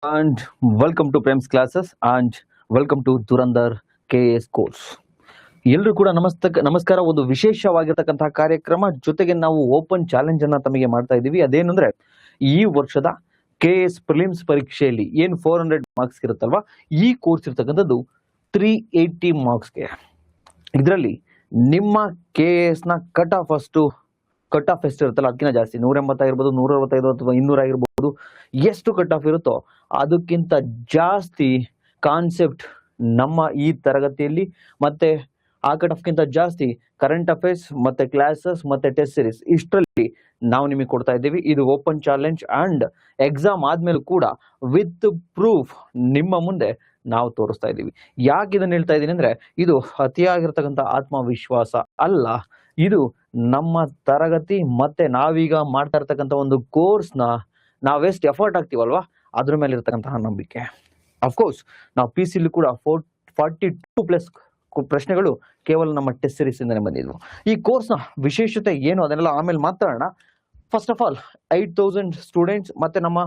and welcome to Prem's classes and welcome to Durandar KS course. ಎಲ್ಲರೂ ಕೂಡ ನಮಸ್ಕಾರ. ಒಂದು ವಿಶೇಷವಾಗಿರ್ತಕ್ಕಂತಹ ಕಾರ್ಯಕ್ರಮ ಜೊತೆಗೆ ನಾವು ಓಪನ್ ಚಾಲೆಂಜ್ ಅನ್ನ ತಮಗೆ ಮಾಡ್ತಾ ಇದ್ದೀವಿ. ಅದೇನಂದ್ರೆ ಈ ವರ್ಷದ KS ಪ್ರಿಲಿಮ್ಸ್ ಪರೀಕ್ಷೆಯಲ್ಲಿ ಏನು 400 ಮಾರ್ಕ್ಸ್ ಇರುತ್ತಲ್ವಾ, ಈ ಕೋರ್ಸ್ ಇರ್ತಕ್ಕಂಥದ್ದು 380 ಮಾರ್ಕ್ಸ್ಗೆ. ಇದರಲ್ಲಿ ನಿಮ್ಮ KS ನ ಕಟ್ ಆಫ್ ಎಷ್ಟು ಇರುತ್ತಲ್ಲ ಅದಕ್ಕಿಂತ ಜಾಸ್ತಿ 180 ಆಗಿರ್ಬೋದು, 165 ಅಥವಾ 200 ಆಗಿರ್ಬೋದು, ಎಷ್ಟು ಕಟ್ ಆಫ್ ಇರುತ್ತೋ ಅದಕ್ಕಿಂತ ಜಾಸ್ತಿ ಕಾನ್ಸೆಪ್ಟ್ ನಮ್ಮ ಈ ತರಗತಿಯಲ್ಲಿ, ಮತ್ತೆ ಆ ಕಟ್ ಆಫ್ಗಿಂತ ಜಾಸ್ತಿ ಕರೆಂಟ್ ಅಫೇರ್ಸ್ ಮತ್ತೆ ಕ್ಲಾಸಸ್ ಮತ್ತೆ ಟೆಸ್ಟ್ ಸೀರೀಸ್ ಇಷ್ಟರಲ್ಲಿ ನಾವು ನಿಮಗೆ ಕೊಡ್ತಾ ಇದ್ದೀವಿ. ಇದು ಓಪನ್ ಚಾಲೆಂಜ್ ಅಂಡ್ ಎಕ್ಸಾಮ್ ಆದ್ಮೇಲೆ ಕೂಡ ವಿತ್ ಪ್ರೂಫ್ ನಿಮ್ಮ ಮುಂದೆ ನಾವು ತೋರಿಸ್ತಾ ಇದ್ದೀವಿ. ಯಾಕೆ ಇದನ್ನ ಹೇಳ್ತಾ ಇದ್ದೀನಿ ಅಂದ್ರೆ, ಇದು ಅತಿಯಾಗಿರ್ತಕ್ಕಂಥ ಆತ್ಮವಿಶ್ವಾಸ ಅಲ್ಲ, ಇದು ನಮ್ಮ ತರಗತಿ ಮತ್ತೆ ನಾವೀಗ ಮಾಡ್ತಾ ಇರ್ತಕ್ಕಂಥ ಒಂದು ಕೋರ್ಸ್ನ ನಾವೆಷ್ಟು ಎಫರ್ಟ್ ಆಗ್ತೀವಲ್ವಾ ಅದ್ರ ಮೇಲೆ ಇರ್ತಕ್ಕಂತಹ ನಂಬಿಕೆ. ಅಫ್ಕೋರ್ಸ್ ನಾವು PC ಕೂಡ 42+ ಪ್ರಶ್ನೆಗಳು ಕೇವಲ ನಮ್ಮ ಟೆಸ್ಟ್ ಸೀರೀಸ್ ಇಂದನೇ ಬಂದಿದ್ವು. ಈ ಕೋರ್ಸ್ನ ವಿಶೇಷತೆ ಏನು ಅದನ್ನೆಲ್ಲ ಆಮೇಲೆ ಮಾತಾಡೋಣ. ಫಸ್ಟ್ ಆಫ್ ಆಲ್ 8000 ಸ್ಟೂಡೆಂಟ್ಸ್ ಮತ್ತೆ ನಮ್ಮ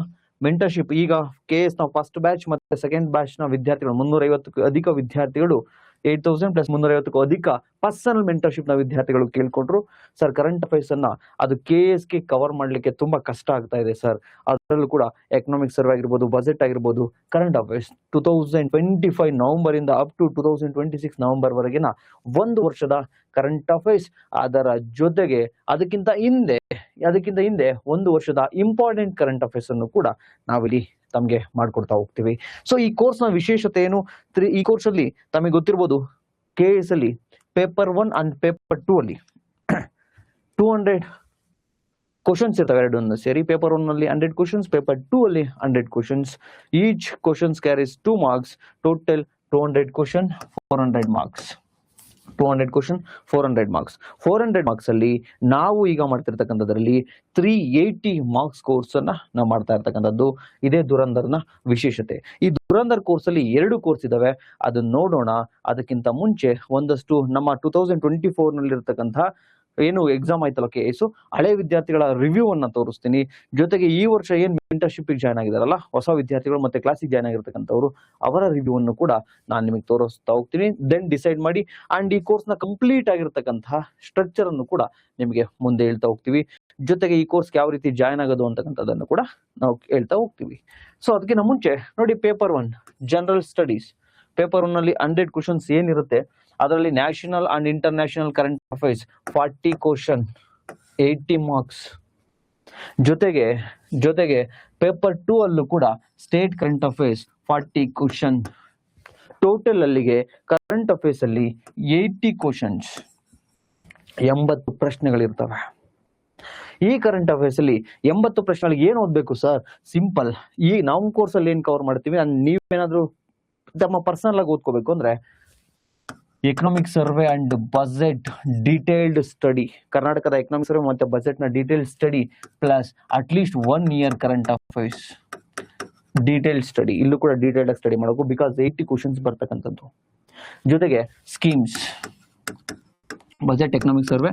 ಮೆಂಟರ್ಶಿಪ್, ಈಗ KS ನ ಫಸ್ಟ್ ಬ್ಯಾಚ್ ಮತ್ತೆ ಸೆಕೆಂಡ್ ಬ್ಯಾಚ್ ನ ವಿದ್ಯಾರ್ಥಿಗಳು 350ಕ್ಕೂ ಅಧಿಕ ವಿದ್ಯಾರ್ಥಿಗಳು, 8000 + 350ಕ್ಕೂ ಅಧಿಕ ಪರ್ಸನಲ್ ಮೆಂಟರ್ಶಿಪ್ ನ ವಿದ್ಯಾರ್ಥಿಗಳು ಕೇಳ್ಕೊಂಡ್ರು, ಸರ್ ಕರೆಂಟ್ ಅಫೇರ್ಸ್ ಅನ್ನ ಅದು KS ಗೆ ಕವರ್ ಮಾಡ್ಲಿಕ್ಕೆ ತುಂಬಾ ಕಷ್ಟ ಆಗ್ತಾ ಇದೆ ಸರ್. ಅದರಲ್ಲೂ ಕೂಡ ಎಕನಾಮಿಕ್ ಸರ್ವೆ ಆಗಿರ್ಬೋದು, ಬಜೆಟ್ ಆಗಿರ್ಬೋದು, ಕರೆಂಟ್ ಅಫೇರ್ಸ್ 2025 ನವೆಂಬರ್ ಇಂದ ಅಪ್ ಟು 2026 ನವೆಂಬರ್ ವರೆಗಿನ ಒಂದು ವರ್ಷದ ಕರೆಂಟ್ ಅಫೇರ್ಸ್, ಅದರ ಜೊತೆಗೆ ಅದಕ್ಕಿಂತ ಹಿಂದೆ ಒಂದು ವರ್ಷದ ಇಂಪಾರ್ಟೆಂಟ್ ಕರೆಂಟ್ ಅಫೇರ್ಸ್ ಅನ್ನು ಕೂಡ ನಾವಿಲ್ಲಿ ತಮಗೆ ಮಾಡ್ಕೊಡ್ತಾ ಹೋಗ್ತೀವಿ. ಸೊ ಈ ಕೋರ್ಸ್ ನ ವಿಶೇಷತೆ ಏನು? ಈ ಕೋರ್ಸ್ ಅಲ್ಲಿ ತಮಗೆ ಗೊತ್ತಿರ್ಬೋದು, KS ಅಲ್ಲಿ ಪೇಪರ್ 1 ಅಂಡ್ ಪೇಪರ್ 2 ಅಲ್ಲಿ 200 ಕ್ವಶನ್ಸ್ ಇರ್ತವೆ, ಎರಡನ್ನು ಸೇರಿ. ಪೇಪರ್ 1 ನಲ್ಲಿ 100 ಕ್ವಶನ್ಸ್, ಪೇಪರ್ 2 ಅಲ್ಲಿ 100 questions. Each questions carries 2 marks. Total 200 question 400 marks. 200 question 400 marks. 400 marks ಅಲ್ಲಿ ನಾವು ಈಗ ಮಾಡ್ತಿರ್ತಕ್ಕಂಥದ್ರಲ್ಲಿ 380 ಮಾರ್ಕ್ಸ್ ಕೋರ್ಸ್ ಅನ್ನ ನಾವು ಮಾಡ್ತಾ ಇರ್ತಕ್ಕಂಥದ್ದು. ಇದೇ ದುರಂದರ್ನ ವಿಶೇಷತೆ. ಈ ದುರಂದರ್ ಕೋರ್ಸ್ ಅಲ್ಲಿ 2 ಕೋರ್ಸ್ ಇದಾವೆ, ಅದನ್ನ ನೋಡೋಣ. ಅದಕ್ಕಿಂತ ಮುಂಚೆ ಒಂದಷ್ಟು ನಮ್ಮ 2024 ನಲ್ಲಿ ಇರ್ತಕ್ಕಂತಹ ಏನು ಎಕ್ಸಾಮ್ ಆಯ್ತಲ್ಲ KS, ಹಳೆ ವಿದ್ಯಾರ್ಥಿಗಳ ರಿವ್ಯೂ ಅನ್ನ ತೋರಿಸ್ತೀನಿ. ಜೊತೆಗೆ ಈ ವರ್ಷ ಏನ್ ಮೆಂಟರ್ಶಿಪ್ ಜಾಯ್ನ್ ಆಗಿದಾರಲ್ಲ ಹೊಸ ವಿದ್ಯಾರ್ಥಿಗಳು ಮತ್ತೆ ಕ್ಲಾಸಿಗೆ ಜಾಯ್ನ್ ಆಗಿರ್ತಕ್ಕಂಥವ್ರು, ಅವರ ರಿವ್ಯೂ ಅನ್ನು ಕೂಡ ನಾನು ನಿಮಗೆ ತೋರಿಸ್ತಾ ಹೋಗ್ತೀನಿ. ದೆನ್ ಡಿಸೈಡ್ ಮಾಡಿ ಅಂಡ್ ಈ ಕೋರ್ಸ್ ನ ಕಂಪ್ಲೀಟ್ ಆಗಿರ್ತಕ್ಕಂತಹ ಸ್ಟ್ರಕ್ಚರ್ ಅನ್ನು ಕೂಡ ನಿಮಗೆ ಮುಂದೆ ಹೇಳ್ತಾ ಹೋಗ್ತೀವಿ. ಜೊತೆಗೆ ಈ ಕೋರ್ಸ್ ಯಾವ ರೀತಿ ಜಾಯ್ನ್ ಆಗೋದು ಅಂತಕ್ಕಂಥದ್ದನ್ನು ಕೂಡ ನಾವು ಹೇಳ್ತಾ ಹೋಗ್ತೀವಿ. ಸೊ ಅದಕ್ಕಿಂತ ಮುಂಚೆ ನೋಡಿ, ಪೇಪರ್ 1 ಜನರಲ್ ಸ್ಟಡೀಸ್. ಪೇಪರ್ 1 ನಲ್ಲಿ 100 ಕ್ವಶನ್ಸ್ ಏನಿರುತ್ತೆ ಅದರಲ್ಲಿ national and international current affairs 40 question 80 marks. ಜೊತೆಗೆ ಪೇಪರ್ 2 ಅಲ್ಲೂ ಕೂಡ state current affairs 40 question. Total ಅಲ್ಲಿಗೆ ಕರೆಂಟ್ ಅಫೇರ್ಸ್ ಅಲ್ಲಿ 80 ಕ್ವಶನ್ಸ್, 80 ಪ್ರಶ್ನೆಗಳಿರ್ತವೆ. ಈ ಕರೆಂಟ್ ಅಫೇರ್ಸ್ ಅಲ್ಲಿ 80 ಪ್ರಶ್ನೆಗಳಿಗೆ ಏನ್ ಓದ್ಬೇಕು ಸರ್? ಸಿಂಪಲ್. ಈ ನಾವು ಕೋರ್ಸ್ ಅಲ್ಲಿ ಏನ್ ಕವರ್ ಮಾಡ್ತೀವಿ, ನೀವೇನಾದ್ರೂ ತಮ್ಮ ಪರ್ಸನಲ್ ಆಗಿ ಓದ್ಕೋಬೇಕು ಅಂದ್ರೆ economic survey and budget detailed study, ಕರ್ನಾಟಕದ ಎಕನಾಮಿಕ್ ಸರ್ವೆ ಮತ್ತೆ ಬಜೆಟ್ ನ detailed study plus at least 1 year current affairs detailed study. ಇಲ್ಲೂ ಕೂಡ ಡೀಟೇಲ್ಡ್ ಆಗಿ ಸ್ಟಡಿ ಮಾಡಬೇಕು, ಬಿಕಾಸ್ 80 ಕ್ವಶನ್ಸ್ ಬರ್ತಕ್ಕಂಥದ್ದು. ಜೊತೆಗೆ ಸ್ಕೀಮ್ಸ್, ಬಜೆಟ್, ಎಕನಾಮಿಕ್ ಸರ್ವೆ,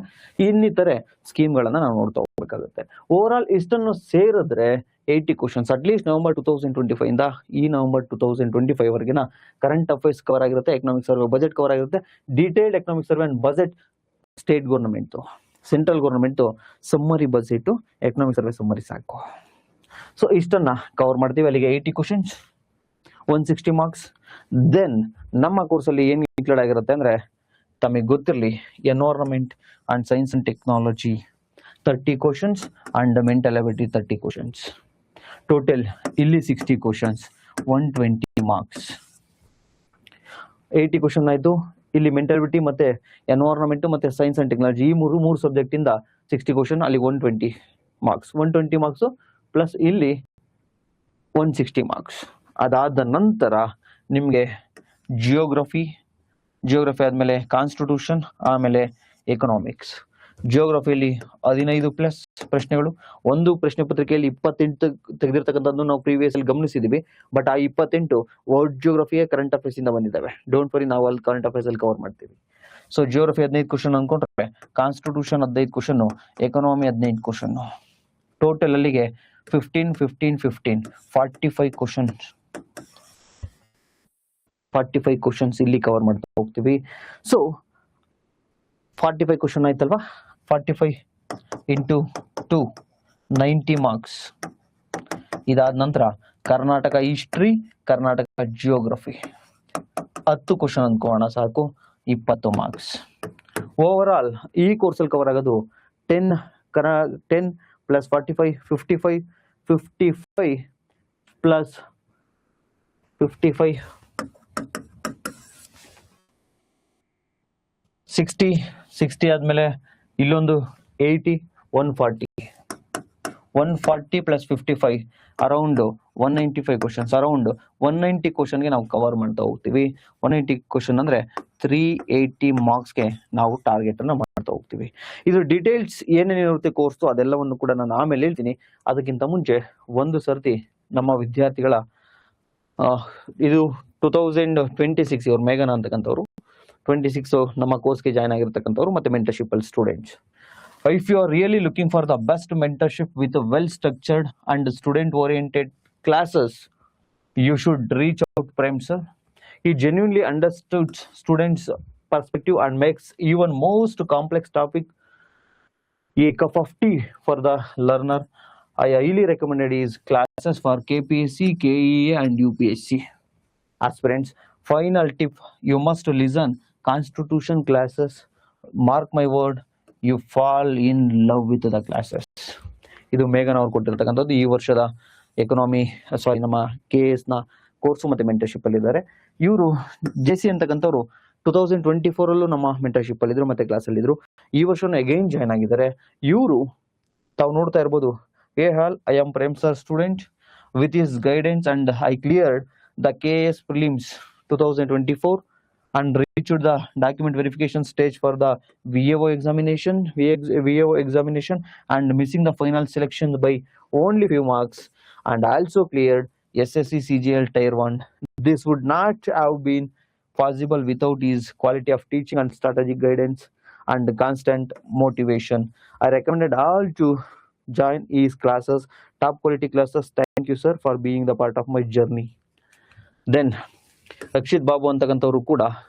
ಇನ್ನಿತರೆ ಸ್ಕೀಮ್ಗಳನ್ನ ನಾವು ನೋಡ್ತಾ ಹೋಗ್ಬೇಕಾಗುತ್ತೆ. ಓವರ್ ಆಲ್ ಇಷ್ಟನ್ನು ಸೇರಿದ್ರೆ 80 ಕ್ವಶನ್ಸ್ ಅಟ್ಲೀಸ್ಟ್ ನವೆಂಬರ್ 2025 ಇಂದ ಈ ನವೆಂಬರ್ 2025 ವರೆಗಿನ ಕರೆಂಟ್ ಅಫೇರ್ಸ್ ಕವರ್ ಆಗಿರುತ್ತೆ, ಎಕನಾಮಿಕ್ ಸರ್ವೆ, ಬಜೆಟ್ ಕವರ್ ಆಗಿರುತ್ತೆ. Detailed economic survey and budget state government, central government summary budget, economic survey summary ಸಾಕು. ಸೊ ಇಷ್ಟನ್ನ ಕವರ್ ಮಾಡ್ತೀವಿ. ಅಲ್ಲಿಗೆ 80 ಕ್ವಶನ್ಸ್ 160 ಮಾರ್ಕ್ಸ್. ದೆನ್ ನಮ್ಮ ಕೋರ್ಸ್ ಅಲ್ಲಿ ಏನ್ ಇನ್ಕ್ಲೂಡ್ ಆಗಿರುತ್ತೆ ಅಂದ್ರೆ, ತಮಗೆ ಗೊತ್ತಿರಲಿ, environment and science and technology 30 questions and mental ability 30 questions. Total ಇಲ್ಲಿ 60 ಕ್ವಶನ್ಸ್ 120 ಮಾರ್ಕ್ಸ್. 80 ಕ್ವಶನ್ ಆಯ್ತು. ಇಲ್ಲಿ ಮೆಂಟಲ್ ಅಬಿಲಿಟಿ ಮತ್ತೆ ಎನ್ವೈರನ್ಮೆಂಟ್ ಮತ್ತೆ ಸೈನ್ಸ್ ಅಂಡ್ ಟೆಕ್ನಾಲಜಿ ಈ ಮೂರು ಸಬ್ಜೆಕ್ಟ್ ಇಂದ 60 ಕ್ವಶನ್, ಅಲ್ಲಿ 120 ಮಾರ್ಕ್ಸ್. 120 ಮಾರ್ಕ್ಸ್ ಪ್ಲಸ್ ಇಲ್ಲಿ 160 ಮಾರ್ಕ್ಸ್. ಅದಾದ ನಂತರ ನಿಮಗೆ ಜಿಯೋಗ್ರಫಿ ಆದ್ಮೇಲೆ ಕಾನ್ಸ್ಟಿಟ್ಯೂಷನ್, ಆಮೇಲೆ ಎಕನಾಮಿಕ್ಸ್. ಜಿಯೋಗ್ರಫಿಯಲ್ಲಿ 15+ ಪ್ರಶ್ನೆಗಳು. ಒಂದು ಪ್ರಶ್ನೆ ಪತ್ರಿಕೆಯಲ್ಲಿ 28 ತೆಗೆದಿರ್ತಕ್ಕಂಥದ್ದು ನಾವು ಪ್ರೀವಿಯಸ್ ಅಲ್ಲಿ ಗಮನಿಸಿದೀವಿ. ಬಟ್ ಆ 28 ವರ್ಲ್ಡ್ ಜಿಯೋಗ್ರಫಿಯ ಕರೆಂಟ್ ಅಫೇರ್ಸ್ ಇಂದ ಬಂದಿದ್ದಾವೆ. ಡೋಂಟ್ ವರಿ, ನಾವು ಅಲ್ಲಿ ಕರೆಂಟ್ ಅಫೇರ್ಸ್ ಅಲ್ಲಿ ಕವರ್ ಮಾಡ್ತೀವಿ. ಸೊ ಜಿಯೋಗ್ರಫಿ 15 ಕ್ವಶನ್ ಅನ್ಕೊಂಡ್ರೆ, constitution 15 question, economy 15 question. Total ಅಲ್ಲಿಗೆ 15 15 15 45 ಕ್ವಶನ್ 45 ಕ್ವಶನ್ಸ್ ಇಲ್ಲಿ ಕವರ್ ಮಾಡ್ತಾ ಹೋಗ್ತೀವಿ. ಸೊ 45 ಕ್ವಶನ್ ಆಯ್ತಲ್ವಾ, 45 ಇಂಟು 2 90 ಮಾರ್ಕ್ಸ್. ಇದಾದ ನಂತರ Karnataka history, Karnataka geography 10 question ಅಂದ್ಕೋಣ ಸಾಕು, 20 ಮಾರ್ಕ್ಸ್. ಓವರ್ ಆಲ್ ಈ ಕೋರ್ಸಲ್ಲಿ ಕವರ್ ಆಗೋದು 10 ಪ್ಲಸ್ 45 55 55 ಪ್ಲಸ್ 55 60 ಆದ್ಮೇಲೆ ಇಲ್ಲೊಂದು 80 140 ಪ್ಲಸ್ 55 ಅರೌಂಡ್ 195 ಕ್ವಶನ್ಸ್. ಅರೌಂಡ್ 190 ಕ್ವಶನ್ಗೆ ನಾವು ಕವರ್ ಮಾಡ್ತಾ ಹೋಗ್ತೀವಿ. 190 ಕ್ವಶನ್ ಅಂದ್ರೆ 380 ಮಾರ್ಕ್ಸ್ಗೆ ನಾವು ಟಾರ್ಗೆಟ್ ಅನ್ನ ಮಾಡ್ತಾ ಹೋಗ್ತೀವಿ. ಇದು ಡೀಟೇಲ್ಸ್ ಏನೇನಿರುತ್ತೆ ಕೋರ್ಸ್ ಅದೆಲ್ಲವನ್ನು ಕೂಡ ನಾನು ಆಮೇಲೆ ಹೇಳ್ತೀನಿ. ಅದಕ್ಕಿಂತ ಮುಂಚೆ ಒಂದು ಸರ್ತಿ ನಮ್ಮ ವಿದ್ಯಾರ್ಥಿಗಳ ಇದು 2026 ಇವ್ರು ಮೇಘನಾ ಅಂತಕ್ಕಂಥವ್ರು 26 ನಮ್ಮ ಕೋರ್ಸ್ಗೆ ಜಾಯ್ನ್ ಆಗಿರ್ತಕ್ಕಂಥವ್ರು ಮತ್ತೆ ಮೆಂಟರ್ಶಿಪ್ ಅಲ್ಲಿ students. If you are really looking for the best mentorship with a well-structured and student-oriented classes, you should reach out to Prem sir. He genuinely understood students' perspective and makes even most complex topic a cup of tea for the learner. I highly recommended his classes for KPSC, KEA and UPSC aspirants. Final tip, you must listen Constitution classes. Mark my word, you fall in love with the classes. ಇದು ಮೇಘನ್ ಅವ್ರು ಕೊಟ್ಟಿರ್ತಕ್ಕಂಥದ್ದು. ಈ ವರ್ಷದ ನಮ್ಮ KS ನ course ಮತ್ತೆ mentorship ಅಲ್ಲಿ ಇದ್ದಾರೆ. ಇವರು JC ಅಂತಕ್ಕಂಥವ್ರು 2024 ಅಲ್ಲೂ ನಮ್ಮ ಮೆಂಟರ್ಶಿಪ್ ಅಲ್ಲಿ ಇದ್ರು ಮತ್ತೆ ಕ್ಲಾಸ್ ಅಲ್ಲಿ ಇದ್ರು. ಈ ವರ್ಷನೂ ಅಗೈನ್ ಜಾಯ್ನ್ ಆಗಿದ್ದಾರೆ. ಇವರು ತಾವು ನೋಡ್ತಾ ಇರ್ಬೋದು, I am Prem sir student with his guidance and I cleared the KS prelims 2024 and reached the document verification stage for the VAO examination and missing the final selection by only few marks, and also cleared SSC CGL Tier 1. This would not have been possible without his quality of teaching and strategic guidance and constant motivation. I recommended all to join his classes, top quality classes. Thank you sir for being the part of my journey. Then Rakshit Babu ಅಂತಕ್ಕಂಥವ್ರು ಕೂಡ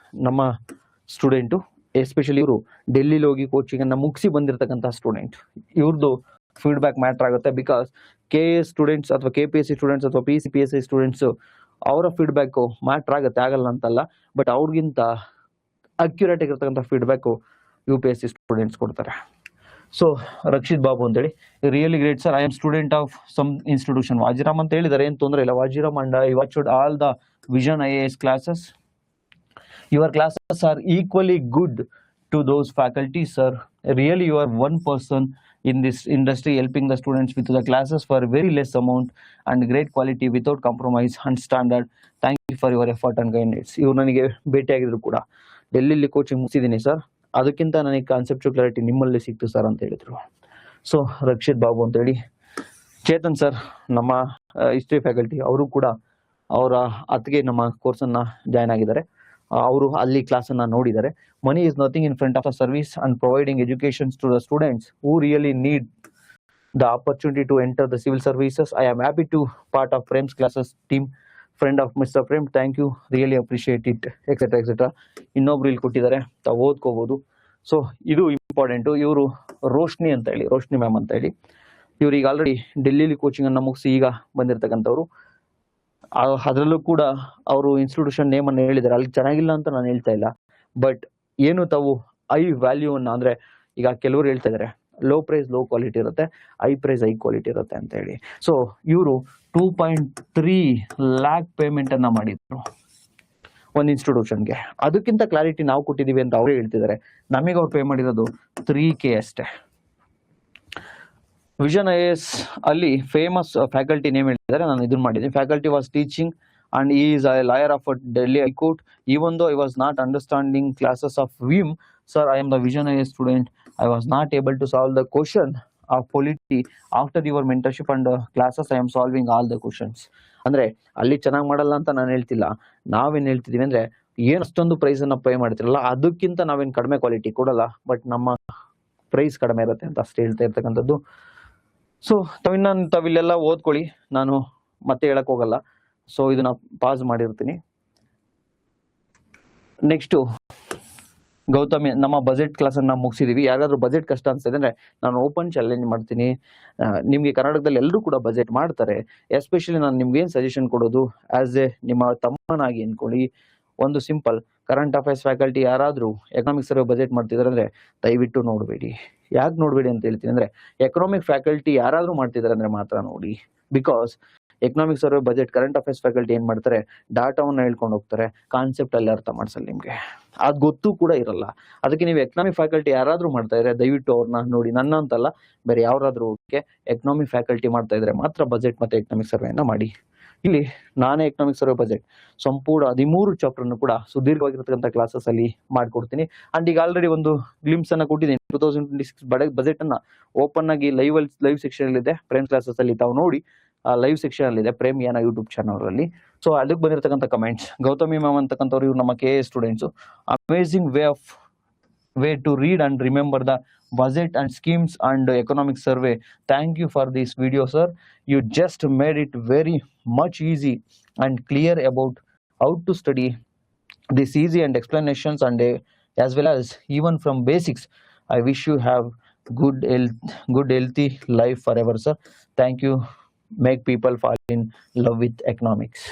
ನಮ್ಮ student. Especially ಇವರು ಡೆಲ್ಲಿಲಿ ಹೋಗಿ coaching ಅನ್ನ ಮುಗಿಸಿ ಬಂದಿರತಕ್ಕಂಥ student. ಇವ್ರದ್ದು feedback matter ಆಗುತ್ತೆ. ಬಿಕಾಸ್ KS ಸ್ಟೂಡೆಂಟ್ಸ್ ಅಥವಾ KPSC ಸ್ಟೂಡೆಂಟ್ಸ್ ಅಥವಾ PSI ಸ್ಟೂಡೆಂಟ್ಸ್ ಅವರ ಫೀಡ್ಬ್ಯಾಕ್ ಮ್ಯಾಟರ್ ಆಗುತ್ತೆ, ಆಗಲ್ಲ ಅಂತಲ್ಲ. ಬಟ್ ಅವ್ರಿಗಿಂತ ಅಕ್ಯುರೇಟ್ ಆಗಿರ್ತಕ್ಕಂಥ ಫೀಡ್ಬ್ಯಾಕ್ UPSC ಸ್ಟೂಡೆಂಟ್ಸ್ ಕೊಡ್ತಾರೆ. ಸೊ ರಕ್ಷಿತ್ ಬಾಬು ಅಂತೇಳಿ really great sir. I am student of some institution Vajiram ಅಂತ ಹೇಳಿದ್ದಾರೆ, ಏನು ತೊಂದರೆ ಇಲ್ಲ. Vajiram and I watched all the Vision IAS classes. Your classes are equally good to those faculty, sir. Really, you are one person in this industry helping the students with the classes for very less amount and great quality without compromise and standard. Thank you for your effort and guidance. ಇವ್ರು ನನಗೆ ಭೇಟಿಯಾಗಿದ್ರು ಕೂಡ, ಡೆಲ್ಲಿಲಿ coaching ಮುಗಿಸಿದ್ದೀನಿ sir, ಅದಕ್ಕಿಂತ ನನಗೆ conceptual clarity ನಿಮ್ಮಲ್ಲಿ ಸಿಕ್ತು sir ಅಂತ ಹೇಳಿದ್ರು. So Rakshit Babu ಅಂತೇಳಿ. ಚೇತನ್ ಸರ್ ನಮ್ಮ ಹಿಸ್ಟ್ರಿ ಫ್ಯಾಕಲ್ಟಿ, ಅವರು ಕೂಡ ಅವರ ಅತ್ತಿಗೆ ನಮ್ಮ ಕೋರ್ಸನ್ನು ಜಾಯ್ನ್ ಆಗಿದ್ದಾರೆ. ಅವರು ಅಲ್ಲಿ ಕ್ಲಾಸನ್ನು ನೋಡಿದ್ದಾರೆ. Money is nothing in front of the service and providing education to the students who really need the opportunity to enter the civil services. I am happy to part of Prem's classes team, friend of mister Prem. Thank you, really appreciate it etcetera etcetera. ಇನ್ನೊಬ್ರು ಇಲ್ಲಿ ಕೊಟ್ಟಿದ್ದಾರೆ, ತಾವು ಓದ್ಕೋಬಹುದು. So ಇದು important. ಇವರು ರೋಶ್ನಿ ಅಂತ ಹೇಳಿ, Roshni ma'am ಅಂತ ಹೇಳಿ, ಇವ್ರು ಈಗ ಆಲ್ರೆಡಿ ಡೆಲ್ಲಿಲಿ ಕೋಚಿಂಗ್ ಅನ್ನು ಮುಗಿಸಿ ಈಗ ಬಂದಿರತಕ್ಕಂಥವ್ರು. ಅದರಲ್ಲೂ ಕೂಡ ಅವರು ಇನ್ಸ್ಟಿಟ್ಯೂಷನ್ ನೇಮ್ ಅನ್ನು ಹೇಳಿದ್ದಾರೆ. ಅಲ್ಲಿ ಚೆನ್ನಾಗಿಲ್ಲ ಅಂತ ನಾನು ಹೇಳ್ತಾ ಇಲ್ಲ, ಬಟ್ ಏನು ತಾವು ಐ ವ್ಯಾಲ್ಯೂ ಅನ್ನ, ಅಂದ್ರೆ ಈಗ ಕೆಲವರು ಹೇಳ್ತಾ ಇದ್ದಾರೆ ಲೋ ಪ್ರೈಸ್ ಲೋ ಕ್ವಾಲಿಟಿ ಇರುತ್ತೆ, ಐ ಪ್ರೈಸ್ ಐ ಕ್ವಾಲಿಟಿ ಇರುತ್ತೆ ಅಂತ ಹೇಳಿ. ಸೊ ಇವರು 2.3 lakh ಪೇಮೆಂಟ್ ಅನ್ನ ಮಾಡಿದ್ರು ಒಂದು ಇನ್ಸ್ಟಿಟ್ಯೂಷನ್ಗೆ. ಅದಕ್ಕಿಂತ ಕ್ಲಾರಿಟಿ ನಾವು ಕೊಟ್ಟಿದೀವಿ ಅಂತ ಅವರೇ ಹೇಳ್ತಿದ್ದಾರೆ. ನಮಗೆ ಅವ್ರು ಪೇ ಮಾಡಿರೋದು 3K ಅಷ್ಟೇ. ವಿಷನ್ IAS ಅಲ್ಲಿ ಫೇಮಸ್ ಫ್ಯಾಕಲ್ಟಿ ನೇಮ್ ಹೇಳಿದ್ದಾರೆ, ನಾನು ಇದನ್ನ ಮಾಡಿದ್ದೀನಿ. Faculty was teaching and he is a lawyer of Delhi high court. Even though I was not understanding classes of ವಿಮ್, sir I am the Vision IAS student. I was not able to solve the question of polity. After your mentorship and classes I am solving all the questions. ಅಂದ್ರೆ ಅಲ್ಲಿ ಚೆನ್ನಾಗಿ ಮಾಡಲ್ಲ ಅಂತ ನಾನು ಹೇಳ್ತಿಲ್ಲ. ನಾವೇನ್ ಹೇಳ್ತಿದೀವಿ ಅಂದ್ರೆ, ಏನ್ ಅಷ್ಟೊಂದು ಪ್ರೈಸ್ ಅನ್ನ ಪೇ ಮಾಡ್ತಿರಲ್ಲ, ಅದಕ್ಕಿಂತ ನಾವೇನ್ ಕಡಿಮೆ ಕ್ವಾಲಿಟಿ ಕೊಡಲ್ಲ, ಬಟ್ ನಮ್ಮ ಪ್ರೈಸ್ ಕಡಿಮೆ ಇರುತ್ತೆ ಅಂತ ಅಷ್ಟೇ ಹೇಳ್ತಾ ಇರ್ತಕ್ಕಂಥದ್ದು. ಸೊ ತಾವಿಲ್ಲೆಲ್ಲ ಓದ್ಕೊಳ್ಳಿ, ನಾನು ಮತ್ತೆ ಹೇಳಕ್ ಹೋಗಲ್ಲ. ಸೊ ಇದನ್ನ ಪಾಸ್ ಮಾಡಿರ್ತೀನಿ. ನೆಕ್ಸ್ಟ್ ಗೌತಮಿ, ನಮ್ಮ ಬಜೆಟ್ ಕ್ಲಾಸ್ ಅನ್ನ ಮುಗಿಸಿದೀವಿ. ಯಾರಾದ್ರೂ ಬಜೆಟ್ ಕಷ್ಟ ಅನ್ಸಿದ್ರೆ ಅಂದ್ರೆ ನಾನು ಓಪನ್ ಚಾಲೆಂಜ್ ಮಾಡ್ತೀನಿ. ನಿಮ್ಗೆ ಕರ್ನಾಟಕದಲ್ಲಿ ಎಲ್ಲರೂ ಕೂಡ ಬಜೆಟ್ ಮಾಡ್ತಾರೆ. ಎಸ್ಪೆಷಲಿ ನಾನು ನಿಮ್ಗೆ ಏನ್ ಸಜೆಷನ್ ಕೊಡೋದು, ಆಸ್ ಎ ನಿಮ್ಮ ತಮ್ಮನಾಗಿ ಅನ್ಕೊಳ್ಳಿ, ಒಂದು ಸಿಂಪಲ್ ಕರೆಂಟ್ ಅಫೇರ್ಸ್ ಫ್ಯಾಕಲ್ಟಿ ಯಾರಾದ್ರೂ ಎಕನಾಮಿಕ್ ಸರ್ವೆ ಬಜೆಟ್ ಮಾಡ್ತಿದಾರೆ ಅಂದ್ರೆ ದಯವಿಟ್ಟು ನೋಡಬೇಡಿ. ಯಾಕೆ ನೋಡಬೇಡಿ ಅಂತ ಹೇಳ್ತೀನಿ ಅಂದ್ರೆ, ಎಕನಾಮಿಕ್ ಫ್ಯಾಕಲ್ಟಿ ಯಾರಾದ್ರೂ ಮಾಡ್ತಿದಾರೆ ಅಂದ್ರೆ ಮಾತ್ರ ನೋಡಿ. Because economic survey budget current affairs faculty ಏನ್ ಮಾಡ್ತಾರೆ, ಡಾಟಾವನ್ನ ಹೇಳ್ಕೊಂಡು ಹೋಗ್ತಾರೆ, ಕಾನ್ಸೆಪ್ಟ್ ಅಲ್ಲಿ ಅರ್ಥ ಮಾಡ್ಸಲ್ಲ ನಿಮ್ಗೆ, ಅದ್ ಗೊತ್ತೂ ಕೂಡ ಇರಲ್ಲ. ಅದಕ್ಕೆ ನೀವು ಎಕನಾಮಿಕ್ ಫ್ಯಾಕಲ್ಟಿ ಯಾರಾದ್ರೂ ಮಾಡ್ತಾ ಇದ್ರೆ ದಯವಿಟ್ಟು ಅವ್ರನ್ನ ನೋಡಿ. ನನ್ನ ಅಂತಲ್ಲ, ಬೇರೆ ಯಾರಾದ್ರೂ ಎಕನಾಮಿಕ್ ಫ್ಯಾಕಲ್ಟಿ ಮಾಡ್ತಾ ಇದ್ರೆ ಮಾತ್ರ ಬಜೆಟ್ ಮತ್ತೆ ಎಕನಾಮಿಕ್ ಸರ್ವೆಯನ್ನ ಮಾಡಿ. ಇಲ್ಲಿ ನಾನೇ ಎಕನಾಮಿಕ್ ಸರ್ವೆ ಬಜೆಟ್ ಸಂಪೂರ್ಣ 13 ಚಾಪ್ಟರ್ ಅನ್ನು ಕೂಡ ಸುದೀರ್ಘವಾಗಿರತಕ್ಕಂಥ ಕ್ಲಾಸಸ್ ಅಲ್ಲಿ ಮಾಡ್ಕೊಡ್ತೀನಿ. ಅಂಡ್ ಈಗ ಆಲ್ರೆಡಿ ಒಂದು ಗ್ಲಿಮ್ಸ್ ಅನ್ನ ಕೊಟ್ಟಿದ್ದೀನಿ. 2026 ಬಜೆಟ್ ಅನ್ನ ಓಪನ್ ಆಗಿ ಲೈವ್ ಸೆಕ್ಷನ್ ಅಲ್ಲಿ ಇದೆ, ಪ್ರೇಮ್ ಕ್ಲಾಸಸ್ ಅಲ್ಲಿ ತಾವು ನೋಡಿ. ಲೈವ್ ಸೆಕ್ಷನ್ ಅಲ್ಲಿ ಇದೆ ಪ್ರೇಮ್ ಯಾನ ಯೂಟ್ಯೂಬ್ ಚಾನಲ್ ಅಲ್ಲಿ. ಸೊ ಅದಕ್ಕೆ ಬಂದಿರತಕ್ಕಂಥ ಕಮೆಂಟ್ಸ್, ಗೌತಮಿ ಮ್ಯಾಮ್ ಅಂತಕ್ಕಂಥವ್ರು ಇವ್ರು ನಮ್ಮ KA students, amazing way to read and remember the budget and schemes and economic survey. Thank you for this video, sir. You just made it very much easy and clear about how to study this easy and explanations, and as well as even from basics. I wish you have good healthy life forever, sir. Thank you. Make people fall in love with economics.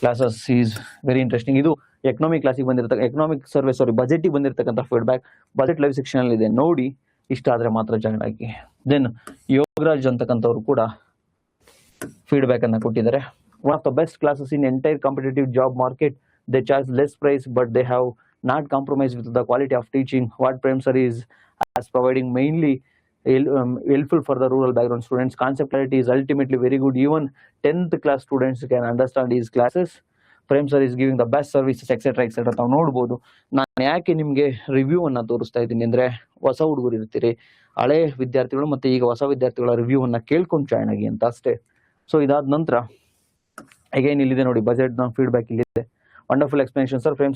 Classes is very interesting. ಇದು economic ಕ್ಲಾಸಿಗೆ ಬಜೆಟಿಗೆ ಬಂದಿರತಕ್ಕಂಥ feedback budget live section ಅಲ್ಲಿ ಇದೆ, ನೋಡಿ. ಇಷ್ಟ ಆದ್ರೆ ಮಾತ್ರ join ಆಗಿ. ದೆನ್ ಯೋಗರಾಜ್ ಅಂತಕ್ಕಂಥವ್ರು ಕೂಡ ಫೀಡ್ಬ್ಯಾಕ್ ಅನ್ನ ಕೊಟ್ಟಿದ್ದಾರೆ. One of the best classes in entire competitive job market. They charge less price but they have not compromise with the quality of teaching. What Prem sir is as providing mainly helpful for the rural background students. Concept clarity is ultimately very good. Even 10th class students can understand these classes. Prem sir is giving the best services, etc. etc. ತಾವು ನೋಡ್ಬೋದು. ನಾನು ಯಾಕೆ ನಿಮ್ಗೆ review ಅನ್ನ ತೋರಿಸ್ತಾ ಇದ್ದೀನಿ ಅಂದ್ರೆ, ಹೊಸ ಹುಡುಗರು ಇರ್ತೀರಿ, ಹಳೆ ವಿದ್ಯಾರ್ಥಿಗಳು ಮತ್ತೆ ಈಗ ಹೊಸ ವಿದ್ಯಾರ್ಥಿಗಳ ರಿವ್ಯೂ ಅನ್ನ ಕೇಳ್ಕೊಂಡು ಜಾಯ್ನ್ ಆಗಿ ಅಂತ ಅಷ್ಟೇ. ಸೊ ಇದಾದ ನಂತರ ಅಗೈನ್ ಇಲ್ಲಿದೆ ನೋಡಿ, ಬಜೆಟ್ ನ ಫೀಡ್ಬ್ಯಾಕ್ ಇಲ್ಲಿದೆ. Wonderful explanation sir, Prem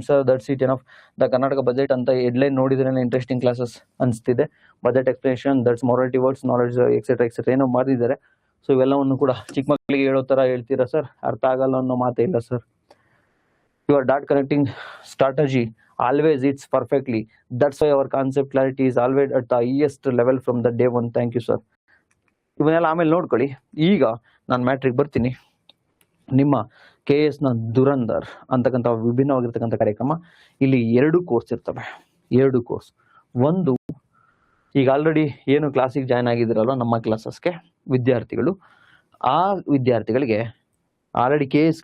sir that's it enough. The Karnataka budget ಅಂತ ಹೆಡ್ಲೈನ್ ನೋಡಿದ್ರೆ ಇಂಟ್ರೆಸ್ಟಿಂಗ್ ಕ್ಲಾಸಸ್ ಅನಿಸ್ತಿದೆ. Budget explanation, that's morality words, knowledge etcetera ಏನೋ ಮಾಡಿದ್ದಾರೆ. ಸೊ ಇವೆಲ್ಲವನ್ನು ಕೂಡ ಚಿಕ್ಕ ಮಕ್ಕಳಿಗೆ ಹೇಳೋ ತರ ಹೇಳ್ತೀರಾ ಸರ್, ಅರ್ಥ ಆಗಲ್ಲ ಅನ್ನೋ ಮಾತೇ ಇಲ್ಲ sir. Your dot connecting strategy always it's perfectly. That's why our concept clarity is always at the highest level from the day one. Thank you sir. ಇವನ್ನೆಲ್ಲ ಆಮೇಲೆ ನೋಡ್ಕೊಳ್ಳಿ. ಈಗ ನಾನು ಮ್ಯಾಟ್ರಿಗೆ ಬರ್ತೀನಿ. ನಿಮ್ಮ KS ನ ದುರಂದರ್ ಅಂತಕ್ಕಂಥ ವಿಭಿನ್ನವಾಗಿರ್ತಕ್ಕಂಥ ಕಾರ್ಯಕ್ರಮ. ಇಲ್ಲಿ 2 ಕೋರ್ಸ್ ಇರ್ತವೆ. 2 ಕೋರ್ಸ್. ಒಂದು, ಈಗ ಆಲ್ರೆಡಿ ಏನು ಕ್ಲಾಸಿಗೆ ಜಾಯ್ನ್ ಆಗಿದ್ದೀರಲ್ಲ ನಮ್ಮ ಕ್ಲಾಸಸ್ಗೆ ವಿದ್ಯಾರ್ಥಿಗಳು, ಆ ವಿದ್ಯಾರ್ಥಿಗಳಿಗೆ ಆಲ್ರೆಡಿ KS